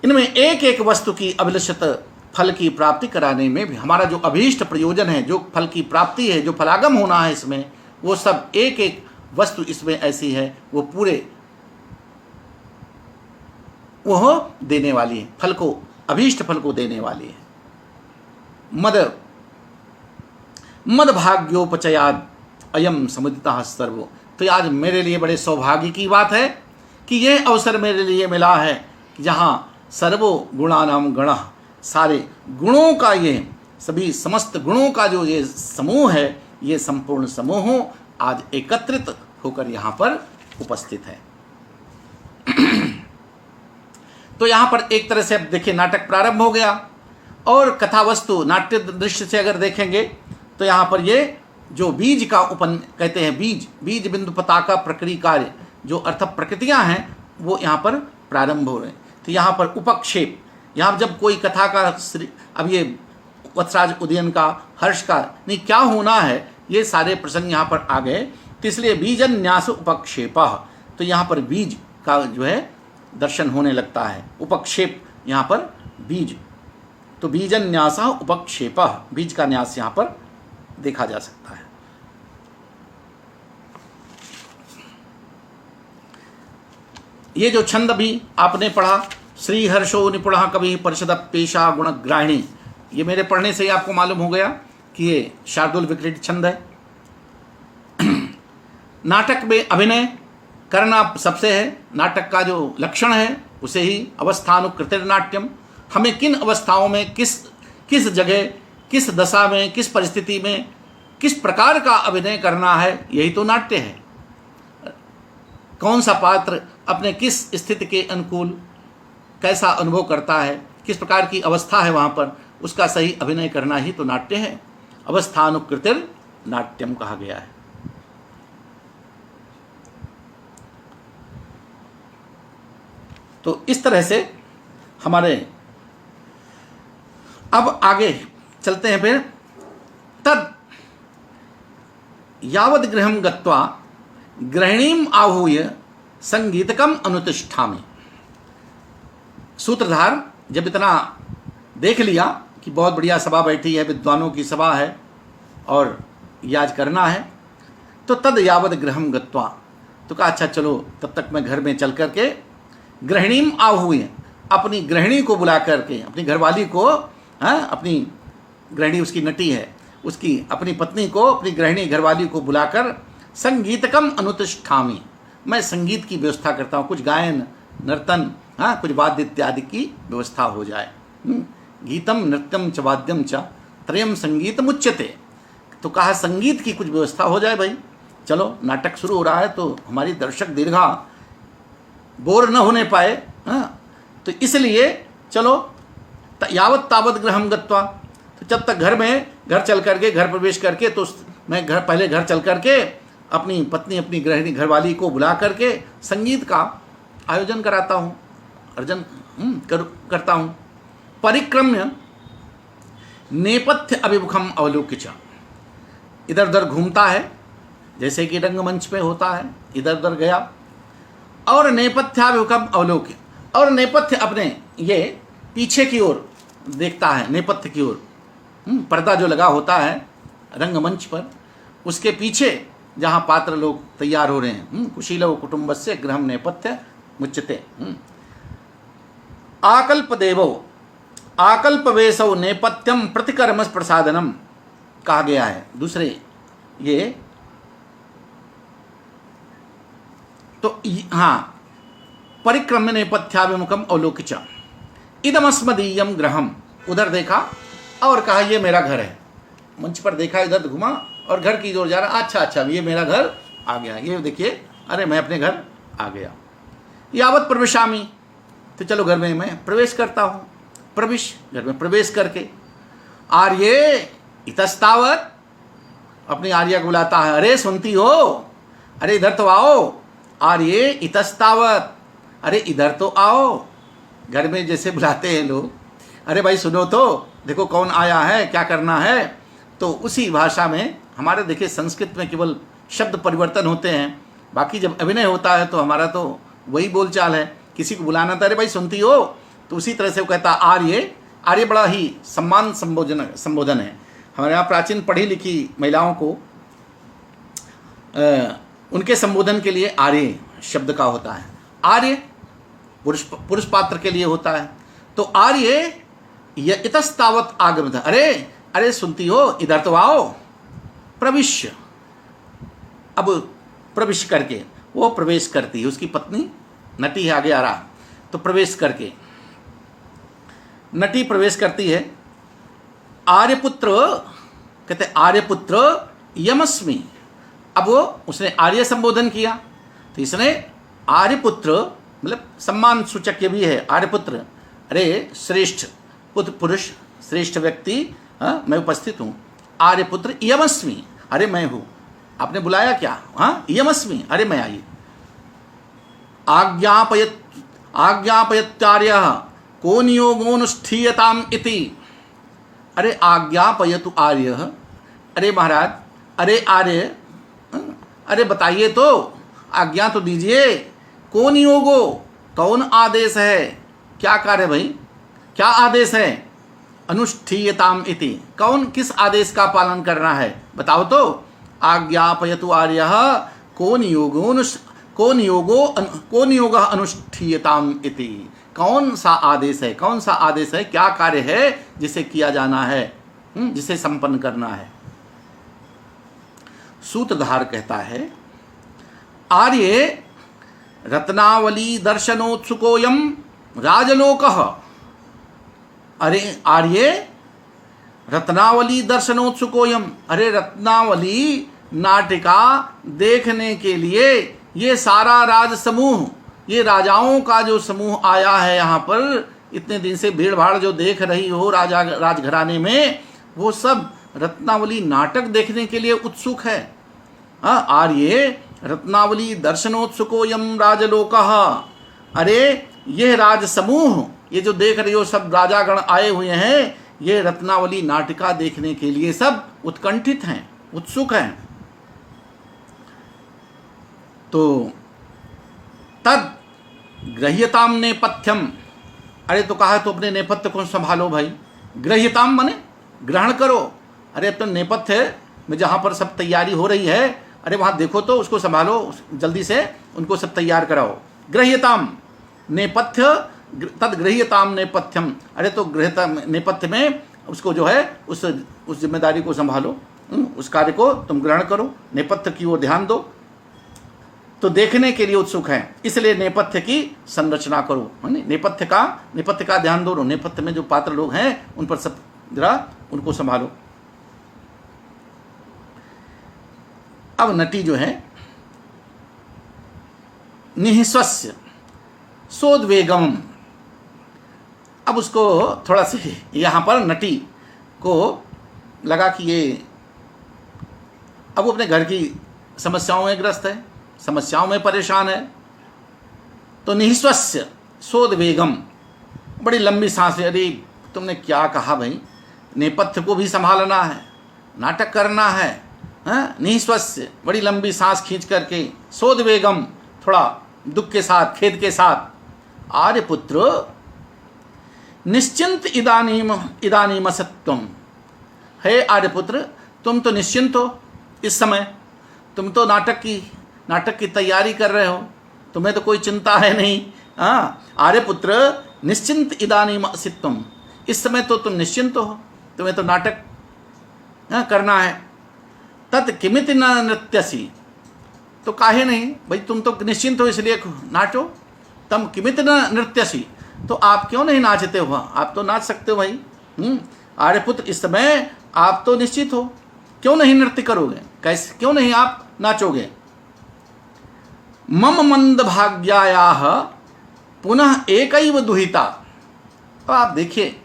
इनमें एक एक वस्तु की अभिलषित फल की प्राप्ति कराने में भी हमारा जो अभीष्ट प्रयोजन है, जो फल की प्राप्ति है, जो फलागम होना है इसमें, वो सब एक एक वस्तु इसमें ऐसी है वो पूरे वह देने वाली है, फल को, अभीष्ट फल को देने वाली है। मद भाग्योपचयाद अयम समुदितः सर्वो, तो आज मेरे लिए बड़े सौभाग्य की बात है कि यह अवसर मेरे लिए मिला है जहाँ सर्वो गुणानाम गणः, सारे गुणों का ये सभी समस्त गुणों का जो ये समूह है, ये संपूर्ण समूह आज एकत्रित होकर यहाँ पर उपस्थित है। तो यहाँ पर एक तरह से अब देखिए नाटक प्रारंभ हो गया, और कथा वस्तु नाट्य दृश्य से अगर देखेंगे तो यहाँ पर ये जो बीज का कहते हैं बीज बिंदु पताका प्रक्रिया कार्य, जो अर्थ प्रकृतियाँ हैं वो यहाँ पर प्रारंभ हो रहे हैं। तो यहाँ पर उपक्षेप, यहाँ जब कोई कथा का अब ये वत्सराज उदयन का, हर्ष का नहीं क्या होना है, ये सारे प्रसंग यहाँ पर आ गए। तो इसलिए बीजन्यास उपक्षेप, तो यहाँ पर बीज का जो है दर्शन होने लगता है। उपक्षेप यहाँ पर बीज, तो बीजन्यास उपक्षेप, बीज का न्यास यहाँ पर देखा जा सकता है। ये जो छंद भी आपने पढ़ा, श्री हर्षो निपुणः कवि परिषद पेशा गुणग्राहिणी, ये मेरे पढ़ने से ही आपको मालूम हो गया कि ये शार्दुल विक्रीडित छंद है। नाटक में अभिनय करना सबसे है, नाटक का जो लक्षण है उसे ही अवस्थानुकृतिर नाट्यम, हमें किन अवस्थाओं में, किस जगह, किस दशा में, किस परिस्थिति में किस प्रकार का अभिनय करना है, यही तो नाट्य है। कौन सा पात्र अपने किस स्थिति के अनुकूल कैसा अनुभव करता है, किस प्रकार की अवस्था है वहाँ पर, उसका सही अभिनय करना ही तो नाट्य है। अवस्थानुकृतिर नाट्यम कहा गया है। तो इस तरह से हमारे अब आगे चलते हैं। फिर तद यावद गृहम गत्वा गृहिणीम आहूय संगीतकम अनुतिष्ठामि। सूत्रधार जब इतना देख लिया कि बहुत बढ़िया सभा बैठी है, विद्वानों की सभा है और याज करना है, तो तद यावद गृहम गत्वा, तो कहा अच्छा चलो तब तक मैं घर में चल करके गृहिणीम आहूय, अपनी गृहिणी को बुला करके, अपनी घरवाली को, अपनी गृहिणी उसकी नटी है, उसकी अपनी पत्नी को, अपनी गृहिणी घरवाली को बुलाकर संगीतकम अनुतिष्ठामि, मैं संगीत की व्यवस्था करता हूँ, कुछ गायन नर्तन, कुछ वाद्य इत्यादि की व्यवस्था हो जाए। गीतम नृत्यम च वाद्यम च त्रयम संगीतम उच्यते। तो कहा संगीत की कुछ व्यवस्था हो जाए भाई। चलो नाटक शुरू हो रहा है तो हमारी दर्शक दीर्घा बोर न होने पाए, तो इसलिए चलो यावत तावत गृहम गत्वा, तो जब तक घर चल करके, घर प्रवेश करके, तो मैं पहले घर चल करके अपनी पत्नी, अपनी गृहिणी घरवाली को बुला करके संगीत का आयोजन कराता हूँ, करता हूँ। परिक्रम्य नेपथ्य अभिमुखम अवलोक्य च, इधर उधर घूमता है जैसे कि रंगमंच पे होता है, इधर उधर गया, और नेपथ्याभिमुखम अवलोक्य, और नेपथ्य अपने ये पीछे की ओर देखता है, नेपथ्य की ओर, पर्दा जो लगा होता है रंगमंच पर, उसके पीछे जहाँ पात्र लोग तैयार हो रहे हैं, कुशीलव कुटुंबस्य गृहम नेपथ्य मुच्यते। आकल्प देवो आकल्प वेशव नेपथ्यम प्रतिकर्म प्रसादनम कहा गया है। दूसरे ये तो परिक्रम्य नेपथ्याभिमुखम अवलोक्य च इदमस्मदीयम गृहम, उधर देखा और कहा ये मेरा घर है। मंच पर देखा, इधर घुमा और घर की ओर जा रहा, अच्छा ये मेरा घर आ गया, ये देखिए, अरे मैं अपने घर आ गया। यावत प्रवेशामी, तो चलो घर में मैं प्रवेश करता हूँ। प्रवेश, घर में प्रवेश करके आर्ये इतस्तावत, अपनी आर्या को बुलाता है, अरे सुनती हो, अरे इधर तो आओ, आर्ये इतस्तावत, अरे इधर तो आओ। घर में जैसे बुलाते हैं लोग, अरे भाई सुनो तो, देखो कौन आया है, क्या करना है। तो उसी भाषा में हमारे देखिए संस्कृत में केवल शब्द परिवर्तन होते हैं, बाकी जब अभिनय होता है तो हमारा तो वही बोलचाल है। किसी को बुलाना था, अरे भाई सुनती हो, तो उसी तरह से वो कहता आर्य। आर्य बड़ा ही सम्मान संबोधन है। हमारे यहाँ प्राचीन पढ़ी लिखी महिलाओं को उनके संबोधन के लिए आर्य शब्द का होता है। आर्य पुरुष पात्र के लिए होता है। तो आर्य इतस्तावत आगमन, अरे सुनती हो, इधर तो आओ। प्रविश्य, अब प्रविश करके वो प्रवेश करती है, उसकी पत्नी नटी है, आगे आ रहा, तो प्रवेश करके नटी प्रवेश करती है। आर्यपुत्र, कहते आर्यपुत्र यमस्मि, अब वो उसने आर्य संबोधन किया, तो इसने आर्यपुत्र मतलब सम्मान सूचक ये भी है, आर्यपुत्र, अरे श्रेष्ठ पुरुष, श्रेष्ठ व्यक्ति, मैं उपस्थित हूँ। आर्यपुत्र यमस्मि, अरे मैं हूँ, आपने बुलाया क्या, यमस्मि, अरे मैं आई। आज्ञापयत्यार्यः को नियोगोनुष्ठीयताम इति, अरे आज्ञापयतु आर्यः, अरे महाराज, अरे आर्य, अरे बताइए तो, आज्ञा तो दीजिए। को नियोगो, कौन आदेश है, क्या कार्य भाई, क्या आदेश है। अनुष्ठीयताम इति, कौन किस आदेश का पालन करना है, बताओ तो। आज्ञापयतु आर्यः को नियोगो अनुष्ठीयताम इति, कौन सा आदेश है, कौन सा आदेश है, क्या कार्य है जिसे किया जाना है, जिसे संपन्न करना है। सूत्रधार कहता है, आर्ये रत्नावली दर्शनोत्सुकोयम राजलोकः, अरे आर्ये रत्नावली दर्शनोत्सुकोयम, अरे रत्नावली नाटिका देखने के लिए ये सारा राज समूह, ये राजाओं का जो समूह आया है यहाँ पर, इतने दिन से भीड़ भाड़ जो देख रही हो राजा राजघराने में, वो सब रत्नावली नाटक देखने के लिए उत्सुक है। आर्ये रत्नावली दर्शनोत्सुकोयम राजलोकः, अरे ये राज समूह, ये जो देख रही हो सब राजागण आए हुए हैं, ये रत्नावली नाटिका देखने के लिए सब उत्कंठित हैं, उत्सुक हैं। तो तद गृह्यताम नेपथ्यम, अरे तो कहा तो अपने नेपथ्य को संभालो भाई। गृह्यताम माने ग्रहण करो, अरे अपना नेपथ्य में जहाँ पर सब तैयारी हो रही है, अरे वहाँ देखो तो उसको संभालो, जल्दी से उनको सब तैयार कराओ। गृह्यताम नेपथ्य, तद गृह्यताम नेपथ्यम, अरे तो गृह्यता नेपथ्य में उसको जो है उस जिम्मेदारी को संभालो, उस कार्य को तुम ग्रहण करो, नेपथ्य की ओर ध्यान दो। तो देखने के लिए उत्सुक है, इसलिए नेपथ्य की संरचना करो, नेपथ्य का ध्यान दो, नेपथ्य में जो पात्र लोग हैं उन पर सब जरा उनको संभालो। अब नटी जो है निःश्वस्य सोद्वेगम, अब उसको थोड़ा सा यहाँ पर नटी को लगा कि ये अब वो अपने घर की समस्याओं में ग्रस्त है, समस्याओं में परेशान है। तो निःश्वस्य सोद्वेगम, बड़ी लंबी सांस, अरे तुमने क्या कहा भाई, नेपथ्य को भी संभालना है, नाटक करना है, निःश्वस्य, बड़ी लंबी सांस खींच करके, सोद्वेगम, थोड़ा दुख के साथ, खेद के साथ, आर्यपुत्र निश्चिंत इदानीम असत्वम, हे आर्यपुत्र तुम तो निश्चिंत हो इस समय, तुम तो नाटक की तैयारी कर रहे हो, तुम्हें तो कोई चिंता है नहीं। आर्यपुत्र निश्चिंत इदानीम असत्वम, इस समय तो तुम निश्चिंत हो, तुम्हें तो नाटक करना है। तत् किमिति न नृत्यसी, तो काहे नहीं भाई, तुम तो निश्चिंत हो इसलिए नाचो। तम किमिति न नृत्यसी, तो आप क्यों नहीं नाचते हो, आप तो नाच सकते हो भाई। आर्यपुत्र इस समय आप तो निश्चित हो, क्यों नहीं नृत्य करोगे, कैसे क्यों नहीं आप नाचोगे। मम मंद भाग्यायाः पुनः एकैव दुहिता, तो आप देखिए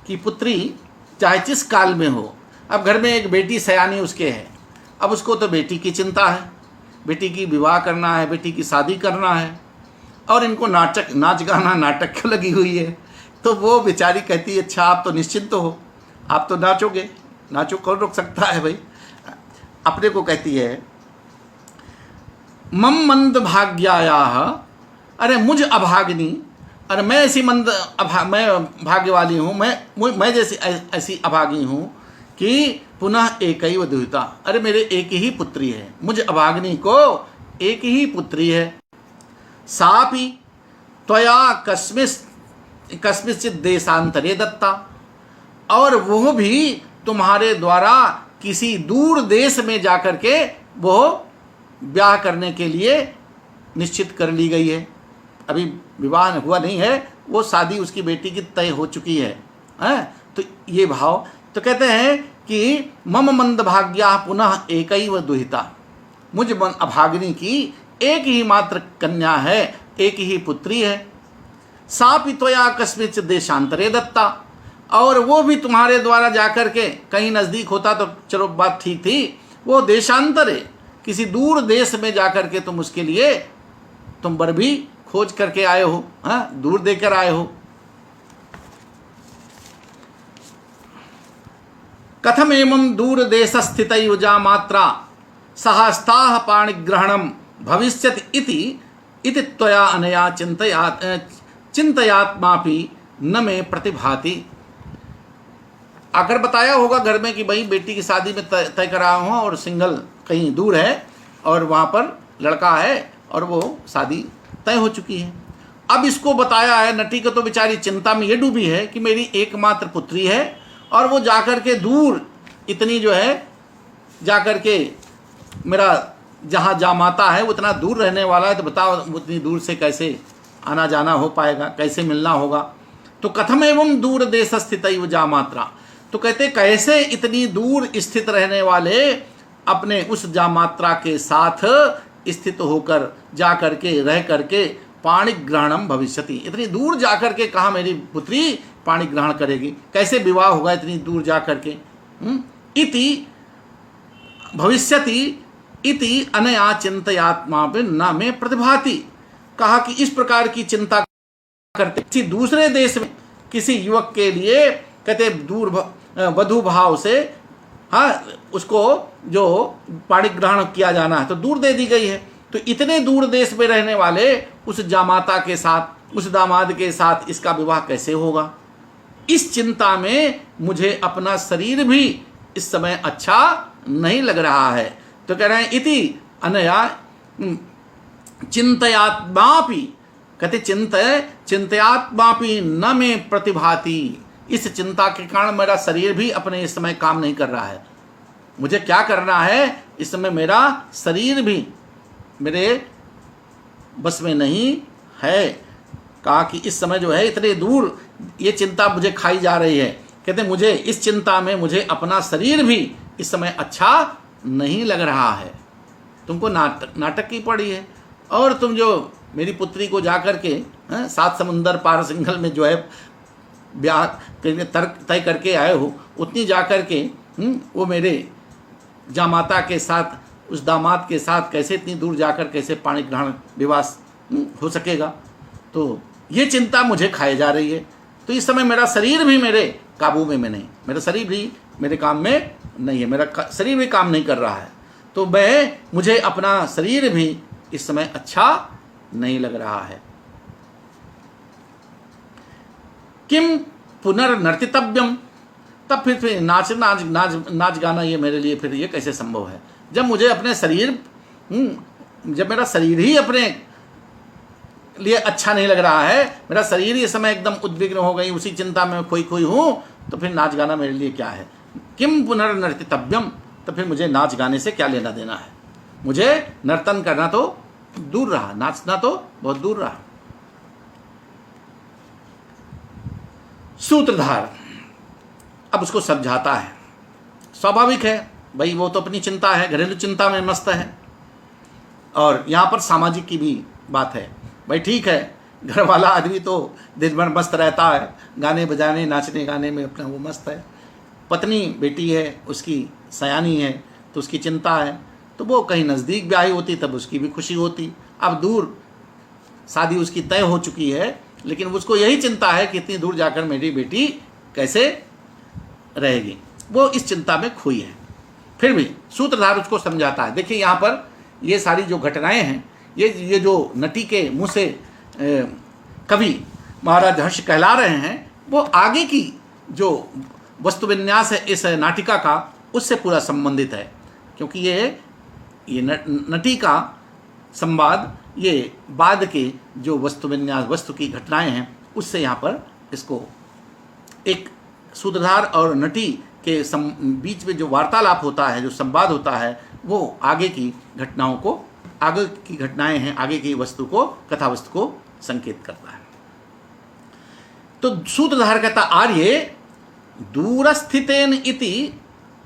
कि पुत्री चाहे जिस काल में हो, अब घर में एक बेटी सयानी उसके है, अब उसको तो बेटी की चिंता है, बेटी की विवाह करना है, बेटी की शादी करना है, और इनको नाच गाना नाटक क्यों लगी हुई है। तो वो बेचारी कहती है अच्छा आप तो निश्चिंत हो, आप तो नाचोगे, नाचो, कौन रोक सकता है भाई। अपने को कहती है मम मंद भाग्यायाः, अरे मुझ अभागिनी, अरे मैं ऐसी मैं भाग्य वाली हूँ, मैं जैसी ऐसी अभागी हूँ कि पुनः एकैव दुहिता, अरे मेरे एक ही पुत्री है, मुझ अभागिनी को एक ही पुत्री है। सापि त्वया कस्मिंश्चित् देशांतरे दत्ता, और वो भी तुम्हारे द्वारा किसी दूर देश में जाकर के वो ब्याह करने के लिए निश्चित कर ली गई है। अभी विवाह हुआ नहीं है, वो शादी उसकी बेटी की तय हो चुकी है। तो ये भाव, तो कहते हैं कि मम मंद भाग्या पुनः एकैव दुहिता, मुझ अभागिनी की एक ही मात्र कन्या है, एक ही पुत्री है। सापि त्वया कस्मिंश्चित् देशांतरे दत्ता, और वो भी तुम्हारे द्वारा जाकर के, कहीं नज़दीक होता तो चलो बात ठीक थी, वो देशांतरे किसी दूर देश में जाकर के तुम उसके लिए तुम वर भी खोज करके आए हो, दूर देकर आए हो। कथम एवं दूर देश स्थित युजा मात्रा सहस्ताः पाणिग्रहणम भविष्यति इति त्वया अनया चिंतयात्मापि न मे प्रतिभाति। आकर बताया होगा घर में कि भाई बेटी की शादी में तय करा हूँ और सिंगल कहीं दूर है और वहाँ पर लड़का है और वो शादी तय हो चुकी है। अब इसको बताया है, नटी को तो बेचारी चिंता में ये डूबी है कि मेरी एकमात्र पुत्री है और वो जाकर के दूर इतनी जो है जाकर के मेरा जहाँ जामाता है वो इतना दूर रहने वाला है, तो बताओ उतनी दूर से कैसे आना जाना हो पाएगा, कैसे मिलना होगा। तो कथम एवं दूर देश स्थित जामात्रा, तो कहते कैसे इतनी दूर स्थित रहने वाले अपने उस जामात्रा के साथ स्थित होकर जा करके रह करके पाणी ग्रहणम भविष्यति, इतनी दूर जा करके कहा मेरी पुत्री पाणी ग्रहण करेगी, कैसे विवाह होगा इतनी दूर जा करके। इति भविष्यति इति अनया चिंतयात्मा न में प्रतिभाति, कहा कि इस प्रकार की चिंता करते किसी दूसरे देश में किसी युवक के लिए कहते दूर वधु भाव से उसको जो पाणी ग्रहण किया जाना है तो दूर दे दी गई है। तो इतने दूर देश में रहने वाले उस जामाता के साथ उस दामाद के साथ इसका विवाह कैसे होगा। इस चिंता में मुझे अपना शरीर भी इस समय अच्छा नहीं लग रहा है। तो कह रहे हैं इति अनया चिंतयात्मापि, कहते चिंतयात्मापि न में प्रतिभाति, इस चिंता के कारण मेरा शरीर भी अपने इस समय काम नहीं कर रहा है। मुझे क्या करना है, इस समय मेरा शरीर भी मेरे बस में नहीं है। कहा कि इस समय जो है इतने दूर ये चिंता मुझे खाई जा रही है। कहते मुझे इस चिंता में मुझे अपना शरीर भी इस समय अच्छा नहीं लग रहा है। तुमको नाटक की पड़ी है और तुम जो मेरी पुत्री को जाकर के 7 समुंदर पार सिंघल में जो है ब्याह तय करके आए हो, उतनी जाकर के वो मेरे जामाता के साथ उस दामाद के साथ कैसे इतनी दूर जाकर कैसे पाणी ग्रहण विवाह हो सकेगा। तो ये चिंता मुझे खाई जा रही है। तो इस समय मेरा शरीर भी मेरे काबू में नहीं, मेरा शरीर भी मेरे काम में नहीं है, मेरा शरीर भी काम नहीं कर रहा है। तो मुझे अपना शरीर भी इस समय अच्छा नहीं लग रहा है। किम पुनर्नर्तितव्यम, तब फिर नाच गाना ये मेरे लिए फिर ये कैसे संभव है, जब मुझे अपने शरीर जब मेरा शरीर ही अपने लिए अच्छा नहीं लग रहा है, मेरा शरीर इस समय एकदम उद्विग्न हो गई, उसी चिंता में खोई हूँ, तो फिर नाच गाना मेरे लिए क्या है। किम पुनर्नर्तितव्यम, तो फिर मुझे नाच गाने से क्या लेना देना है। मुझे नर्तन करना तो दूर रहा, नाचना तो बहुत दूर रहा। सूत्रधार अब उसको समझाता है। स्वाभाविक है भाई, वो तो अपनी चिंता है, घरेलू चिंता में मस्त है। और यहाँ पर सामाजिक की भी बात है। भाई ठीक है, घर वाला आदमी तो दिन भर मस्त रहता है, गाने बजाने नाचने गाने में अपना वो मस्त है। पत्नी बेटी है, उसकी सयानी है, तो उसकी चिंता है। तो वो कहीं नज़दीक ब्याही होती तब उसकी भी खुशी होती। अब दूर शादी उसकी तय हो चुकी है, लेकिन उसको यही चिंता है कि इतनी दूर जाकर मेरी बेटी कैसे रहेगी। वो इस चिंता में खोई है। फिर भी सूत्रधार उसको समझाता है। देखिए यहाँ पर ये सारी जो घटनाएं हैं, ये जो नटी के मुंह से कवि महाराज हर्ष कहला रहे हैं, वो आगे की जो वस्तु विन्यास है इस नाटिका का, उससे पूरा संबंधित है। क्योंकि ये नटी का संवाद ये बाद के जो वस्तु विन्यास वस्तु की घटनाएं हैं उससे यहाँ पर इसको एक सूत्रधार और नटी के बीच में जो वार्तालाप होता है, जो संवाद होता है, वो आगे की घटनाओं को, आगे की घटनाएं हैं, आगे की वस्तु को, कथा वस्तु को संकेत करता है। तो सूत्रधार कहता आर्ये दूरस्थितेन इति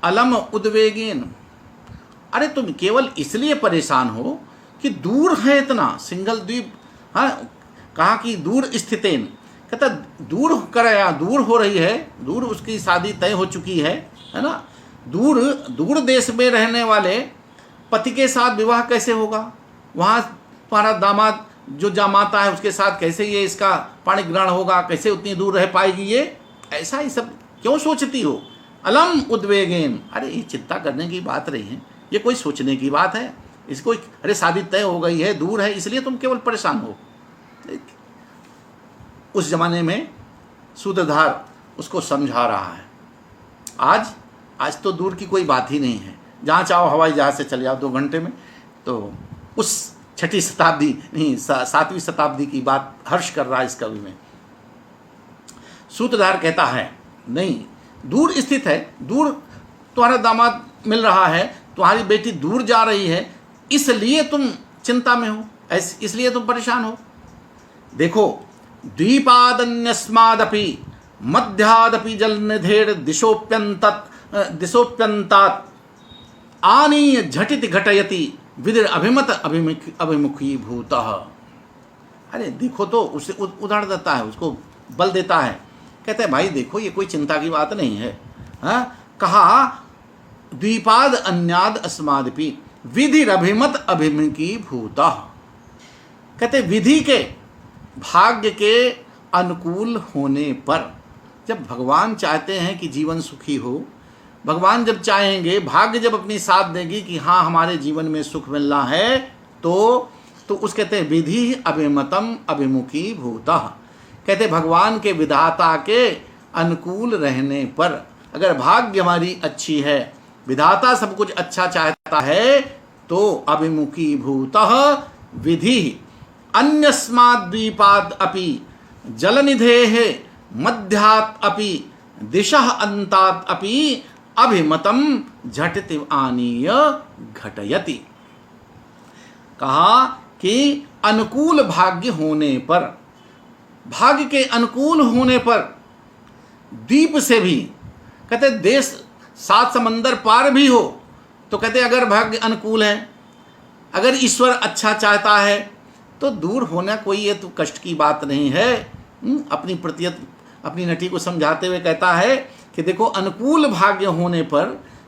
अलम उद्वेगेन। अरे तुम केवल इसलिए परेशान हो कि दूर है इतना, सिंगल द्वीप। कहा कि दूर स्थितेन, कहता दूर दूर हो रही है, दूर उसकी शादी तय हो चुकी है ना। दूर देश में रहने वाले पति के साथ विवाह कैसे होगा, वहाँ तुम्हारा दामाद जो जामाता है उसके साथ कैसे ये इसका पाणी ग्रहण होगा, कैसे उतनी दूर रह पाएगी ये, ऐसा ही सब क्यों सोचती हो। अलम उद्वेगेन, अरे ये चिंता करने की बात रही है, ये कोई सोचने की बात है। इसको अरे शादी तय हो गई है, दूर है, इसलिए तुम केवल परेशान हो। उस जमाने में सूत्रधार उसको समझा रहा है। आज तो दूर की कोई बात ही नहीं है, जहाँ चाहो हवाई जहाज से चले जाओ 2 घंटे में। तो उस 6वीं शताब्दी नहीं 7वीं शताब्दी की बात हर्ष कर रहा है इस कवि में। सूत्रधार कहता है नहीं, दूर स्थित है, दूर तुम्हारा दामाद मिल रहा है, तुम्हारी बेटी दूर जा रही है, इसलिए तुम चिंता में हो, इसलिए तुम परेशान हो। देखो द्वीपादन्यस्मादपि मध्यादपि जलनिधेर दिशोप्यंतात आनीय झटिति घटयति विधिर अभिमत अभिमुखी भूतः। अरे देखो तो उसे उदाहरण देता है, उसको बल देता है। कहते हैं भाई देखो ये कोई चिंता की बात नहीं है। हाँ, कहा द्वीपाद अन्याद अस्मादपि विधिर अभिमत अभिमुखी भूतः। कहते विधि के भाग्य के अनुकूल होने पर, जब भगवान चाहते हैं कि जीवन सुखी हो, भगवान जब चाहेंगे, भाग्य जब अपनी साथ देगी कि हाँ हमारे जीवन में सुख मिलना है, तो उस कहते हैं विधि अभिमतम अभिमुखी भूतः। कहते भगवान के विधाता के अनुकूल रहने पर, अगर भाग्य हमारी अच्छी है, विधाता सब कुछ अच्छा चाहता है, तो अभिमुखी भूतः विधि अन्यस्माद् द्वीपाद् अपि जलनिधेः मध्यात् अपि दिशः अन्तात् अपि अभिमतम झटिति आनीय घटयति। कहा कि अनुकूल भाग्य होने पर, भाग्य के अनुकूल होने पर द्वीप से भी, कहते देश सात समंदर पार भी हो, तो कहते अगर भाग्य अनुकूल है, अगर ईश्वर अच्छा चाहता है, तो दूर होना कोई ये तो कष्ट की बात नहीं है। अपनी नटी को समझाते हुए कहता है कि देखो अनुकूल भाग्य होने पर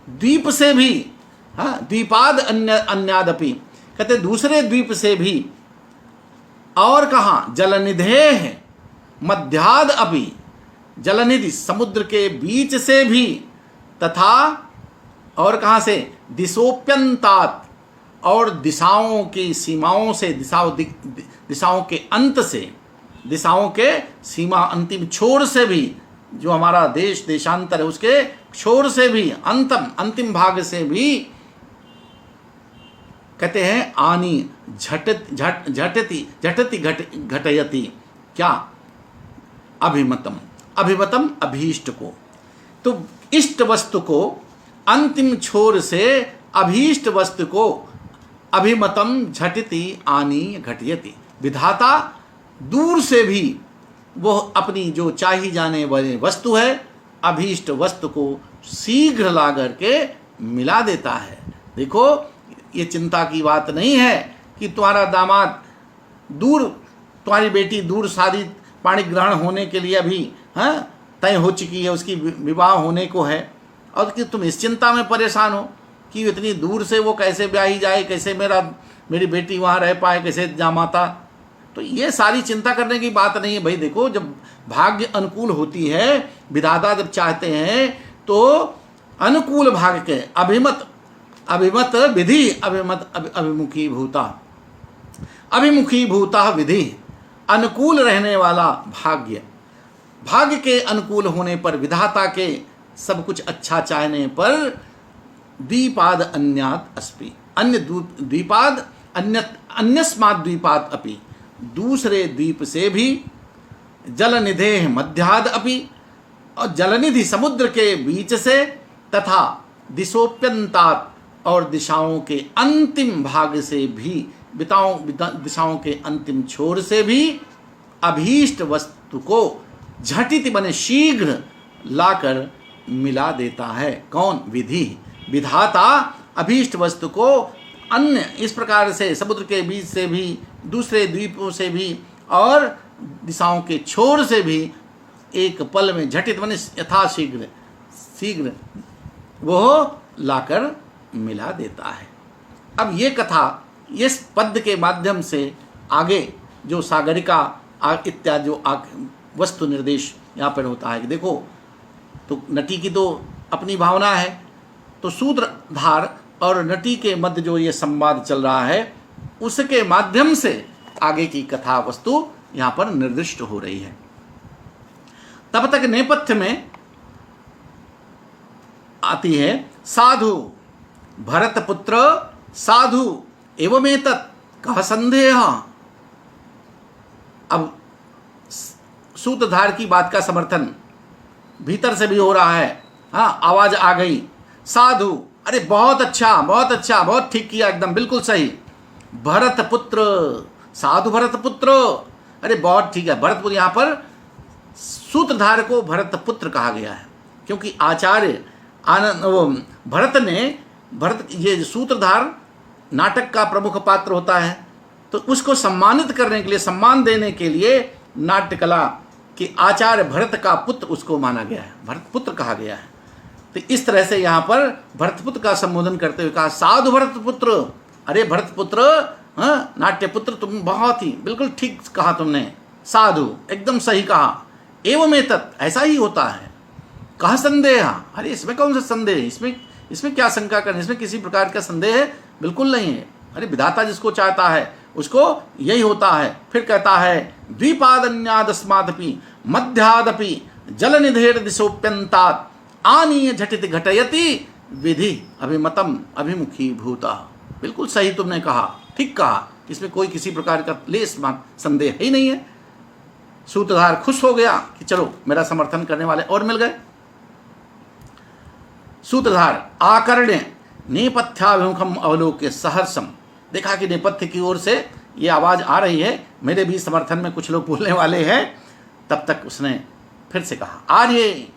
द्वीप से भी, हाँ द्वीपाद अन्यादपि, कहते दूसरे द्वीप से भी, और कहाँ जलनिधेः मध्याद अपि, जलनिधि समुद्र के बीच से भी, तथा और कहाँ से दिशोप्यंतात, और दिशाओं की सीमाओं से, दिशाओं के अंत से, दिशाओं के सीमा अंतिम छोर से भी, जो हमारा देश देशांतर है उसके छोर से भी, अंतिम भाग से भी, कहते हैं आनी झटति घटयति, क्या अभिमतम अभीष्ट को, तो इष्ट वस्तु को अंतिम छोर से अभीष्ट वस्तु को अभिमतम झटिति आनी घटयति। विधाता दूर से भी वो अपनी जो चाही जाने वाली वस्तु है, अभीष्ट वस्तु को शीघ्र ला करके मिला देता है। देखो ये चिंता की बात नहीं है कि तुम्हारा दामाद दूर, तुम्हारी बेटी दूर शादी पाणी ग्रहण होने के लिए अभी तय हो चुकी है, उसकी विवाह होने को है, और कि तुम इस चिंता में परेशान हो कि इतनी दूर से वो कैसे ब्याही जाए, कैसे मेरी बेटी वहाँ रह पाए, कैसे जामाता। तो ये सारी चिंता करने की बात नहीं है भाई। देखो जब भाग्य अनुकूल होती है, विधाता जब चाहते हैं, तो अनुकूल भाग्य के अभिमत विधि अभिमुखी भूता विधि, अनुकूल रहने वाला भाग्य, भाग्य के अनुकूल होने पर, विधाता के सब कुछ अच्छा चाहने पर, द्वीपाद अन्यात् अस्पि, अन्य द्वीपाद अन्यस्माद् द्वीपात् अपि, दूसरे द्वीप से भी, जलनिधेः मध्याद अपि, और जलनिधि समुद्र के बीच से, तथा दिशोप्यंतात, और दिशाओं के अंतिम भाग से भी, दिशाओं के अंतिम छोर से भी अभीष्ट वस्तु को झटिति बने शीघ्र लाकर मिला देता है। कौन? विधि, विधाता अभीष्ट वस्तु को अन्य इस प्रकार से समुद्र के बीच से भी, दूसरे द्वीपों से भी, और दिशाओं के छोर से भी एक पल में झटित बने शीघ्र वो लाकर मिला देता है। अब ये कथा इस पद्य के माध्यम से आगे जो सागरिका इत्यादि जो वस्तु निर्देश यहाँ पर होता है कि देखो, तो नटी की तो अपनी भावना है, तो सूत्रधार और नटी के मध्य जो ये संवाद चल रहा है, उसके माध्यम से आगे की कथा वस्तु यहाँ पर निर्दिष्ट हो रही है। तब तक नेपथ्य में आती है साधु भरतपुत्र साधु एवमेतत् कह संदेह। अब सूत्रधार की बात का समर्थन भीतर से भी हो रहा है। हाँ, आवाज आ गई, साधु, अरे बहुत अच्छा, बहुत अच्छा, बहुत ठीक किया, एकदम बिल्कुल सही। भरतपुत्र, साधु भरतपुत्र, अरे बहुत ठीक है। भरतपुत्र यहाँ पर सूत्रधार को भरत पुत्र कहा गया है, क्योंकि आचार्य भरत ये सूत्रधार नाटक का प्रमुख पात्र होता है, तो उसको सम्मानित करने के लिए, सम्मान देने के लिए नाट्यकला के आचार्य भरत का पुत्र उसको माना गया है, भरत पुत्र कहा गया है। तो इस तरह से यहाँ पर भरत पुत्र का संबोधन करते हुए कहा, साधु भरत पुत्र। अरे भरत पुत्र, हाँ, नाट्य पुत्र, तुम बहुत ही बिल्कुल ठीक कहा तुमने, साधु, एकदम सही कहा। एवं एतत्, ऐसा ही होता है। कहा संदेह, अरे इसमें कौन सा संदेह, इसमें क्या शंका करनी, इसमें किसी प्रकार का संदेह बिल्कुल नहीं है। अरे विधाता जिसको चाहता है उसको यही होता है। फिर कहता है, द्विपादन्यादस्मादपि मध्यादपि जलनिधेर दिशोप्यंतात् आनीय झटित घटयति विधि अभिमतम अभिमुखी भूता। बिल्कुल सही तुमने कहा, ठीक कहा, इसमें कोई किसी प्रकार का लेस संदेह ही नहीं है। सूत्रधार खुश हो गया कि चलो मेरा समर्थन करने वाले और मिल गए। सूत्रधार आकर्ण्य नेपथ्याभिमुखम अवलोक्य सहर्षम, देखा कि नेपथ्य की ओर से ये आवाज आ रही है, मेरे भी समर्थन में कुछ लोग बोलने वाले हैं। तब तक उसने फिर से कहा, आर्ये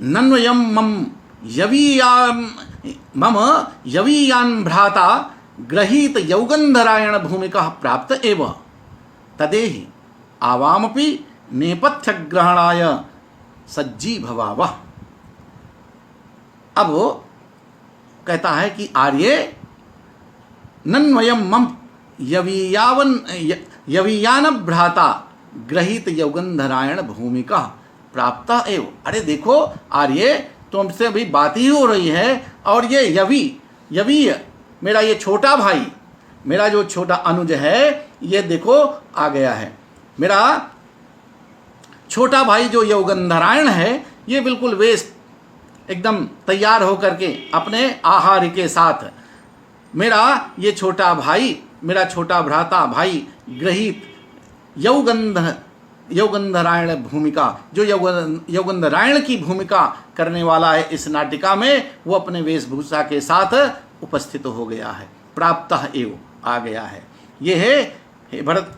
नन्वयम मम यवीयान भ्राता ग्रहीत यौगंधरायण भूमिका प्राप्त एव तदेहि आवामपि नेपथ्य ग्रहणाय सज्जी भवावः। अब वो कहता है कि आर्ये नन्वयम मम यवीयान भ्राता ग्रहीत यौगंधरायण भूमिका प्राप्त एव। अरे देखो आर्ये, तुमसे अभी बात ही हो रही है, और ये यवी मेरा ये छोटा भाई, मेरा जो छोटा अनुज है, ये देखो आ गया है। मेरा छोटा भाई जो यौगंधरायण है, ये बिल्कुल वेश एकदम तैयार होकर के अपने आहार के साथ, मेरा ये छोटा भाई, मेरा छोटा भ्राता भाई ग्रहीत यौगंधरायण भूमिका, जो यौगंधरायण की भूमिका करने वाला है इस नाटिका में, वो अपने वेशभूषा के साथ उपस्थित हो गया है, प्राप्त एव, आ गया है। ये है हे भरत।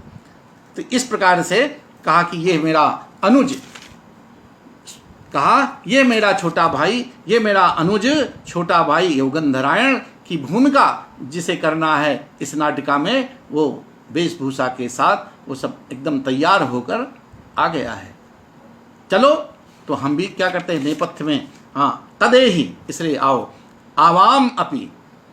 तो इस प्रकार से कहा कि ये मेरा अनुज, कहा ये मेरा छोटा भाई, ये मेरा अनुज छोटा भाई यौगंधरायण की भूमिका जिसे करना है इस नाटिका में, वो वेशभूषा के साथ वो सब एकदम तैयार होकर आ गया है। चलो तो हम भी क्या करते हैं नेपथ्य में, हाँ, तदेहि, इसलिए आओ, आवाम अपि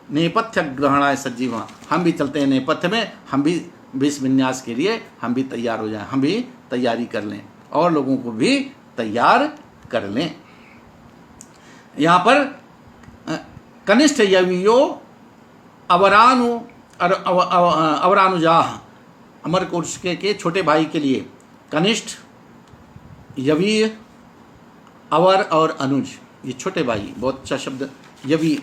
नेपथ्य ग्रहणाय सज्जीवा, हम भी चलते हैं नेपथ्य में, हम भी वेश विन्यास के लिए हम भी तैयार हो जाएं, हम भी तैयारी कर लें और लोगों को भी तैयार कर लें। यहाँ पर कनिष्ठ यवियो अवरानुजाह, अमरकोश के छोटे भाई के लिए कनिष्ठ, यवी, अवर और अनुज, ये छोटे भाई, बहुत अच्छा शब्द यवी।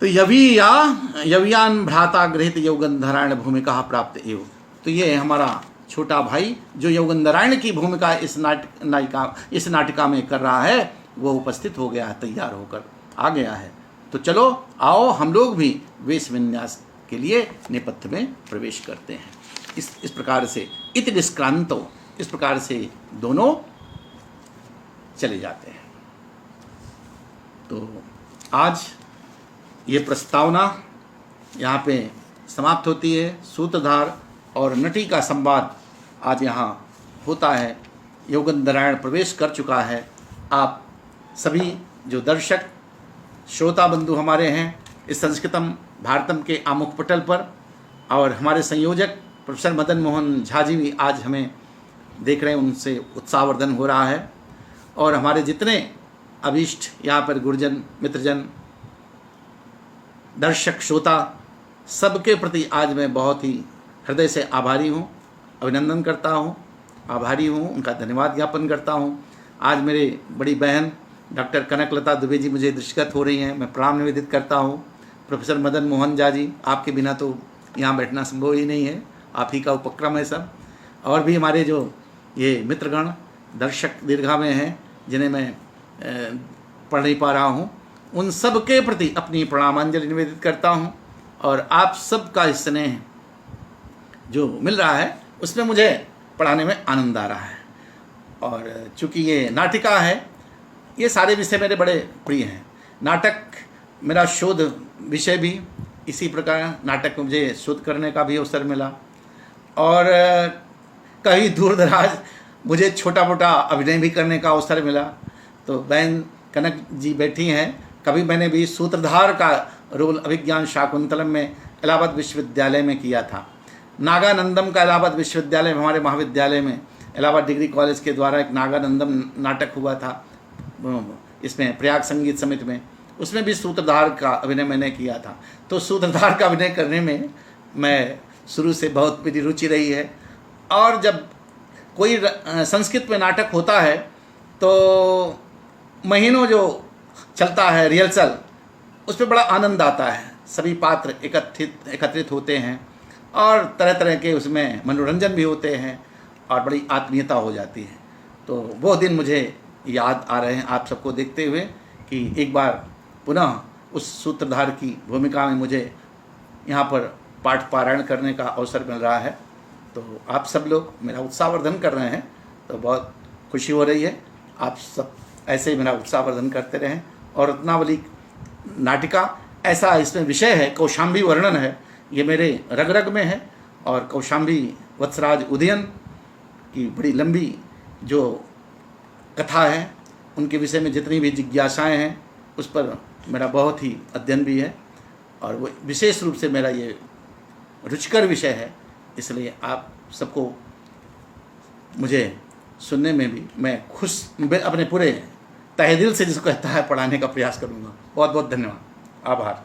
तो यवियान भ्राता गृहीत यौगंधरायण भूमिका प्राप्त एव। तो ये हमारा छोटा भाई जो यौगंधरायण की भूमिका इस नाटिका में कर रहा है, वो उपस्थित हो गया है, तैयार होकर आ गया है। तो चलो आओ हम लोग भी वेश विन्यास के लिए नेपथ्य में प्रवेश करते हैं। इस प्रकार से इति निष्क्रांतो, इस प्रकार से दोनों चले जाते हैं। तो आज ये प्रस्तावना यहाँ पे समाप्त होती है। सूत्रधार और नटी का संवाद आज यहाँ होता है। यौगंधरायण प्रवेश कर चुका है। आप सभी जो दर्शक श्रोता बंधु हमारे हैं इस संस्कृतम भारतम के आमुख पटल पर, और हमारे संयोजक प्रोफेसर मदन मोहन झा जी भी आज हमें देख रहे हैं, उनसे उत्साहवर्धन हो रहा है। और हमारे जितने अभीष्ट यहाँ पर गुरुजन, मित्रजन, दर्शक, श्रोता, सबके प्रति आज मैं बहुत ही हृदय से आभारी हूँ, अभिनंदन करता हूँ, आभारी हूँ, उनका धन्यवाद ज्ञापन करता हूँ। आज मेरे बड़ी बहन डॉक्टर कनकलता दुबे जी मुझे दृष्टिगत हो रही हैं, मैं प्रणाम निवेदित करता हूँ। प्रोफेसर मदन मोहन झा जी, आपके बिना तो यहाँ बैठना संभव ही नहीं है, आप ही का उपक्रम है सब। और भी हमारे जो ये मित्रगण, दर्शक दीर्घा में हैं, जिन्हें मैं पढ़ नहीं पा रहा हूँ, उन सब के प्रति अपनी प्रणामांजलि निवेदित करता हूँ। और आप सबका स्नेह जो मिल रहा है उसमें मुझे पढ़ाने में आनंद आ रहा है। और चूँकि ये नाटिका है, ये सारे विषय मेरे बड़े प्रिय हैं। नाटक मेरा शोध विषय भी इसी प्रकार, नाटक में मुझे शोध करने का भी अवसर मिला। और कहीं दूर दराज मुझे छोटा मोटा अभिनय भी करने का अवसर मिला। तो बहन कनक जी बैठी हैं, कभी मैंने भी सूत्रधार का रोल अभिज्ञान शाकुंतलम में इलाहाबाद विश्वविद्यालय में किया था। नागानंदम का इलाहाबाद विश्वविद्यालय में, हमारे महाविद्यालय में इलाहाबाद डिग्री कॉलेज के द्वारा एक नागानंदम नाटक हुआ था, इसमें प्रयाग संगीत समिति में, उसमें भी सूत्रधार का अभिनय मैंने किया था। तो सूत्रधार का अभिनय करने में मैं शुरू से बहुत मेरी रुचि रही है। और जब कोई संस्कृत में नाटक होता है तो महीनों जो चलता है रिहर्सल, उस पर बड़ा आनंद आता है। सभी पात्र एकत्रित होते हैं और तरह तरह के उसमें मनोरंजन भी होते हैं और बड़ी आत्मीयता हो जाती है। तो वो दिन मुझे याद आ रहे हैं आप सबको देखते हुए कि एक बार पुनः उस सूत्रधार की भूमिका में मुझे यहाँ पर पाठ पारायण करने का अवसर मिल रहा है। तो आप सब लोग मेरा उत्साहवर्धन कर रहे हैं, तो बहुत खुशी हो रही है। आप सब ऐसे ही मेरा उत्साहवर्धन करते रहें। और रत्नावली नाटिका ऐसा, इसमें विषय है, कौशाम्बी वर्णन है, ये मेरे रग रग में है। और कौशाम्बी वत्सराज उदयन की बड़ी लंबी जो कथा है, उनके विषय में जितनी भी जिज्ञासाएं हैं, उस पर मेरा बहुत ही अध्ययन भी है। और वो विशेष रूप से मेरा ये रुचिकर विषय है, इसलिए आप सबको मुझे सुनने में भी मैं खुश, अपने पूरे तहे दिल से जिसको कहता है पढ़ाने का प्रयास करूँगा। बहुत बहुत धन्यवाद, आभार।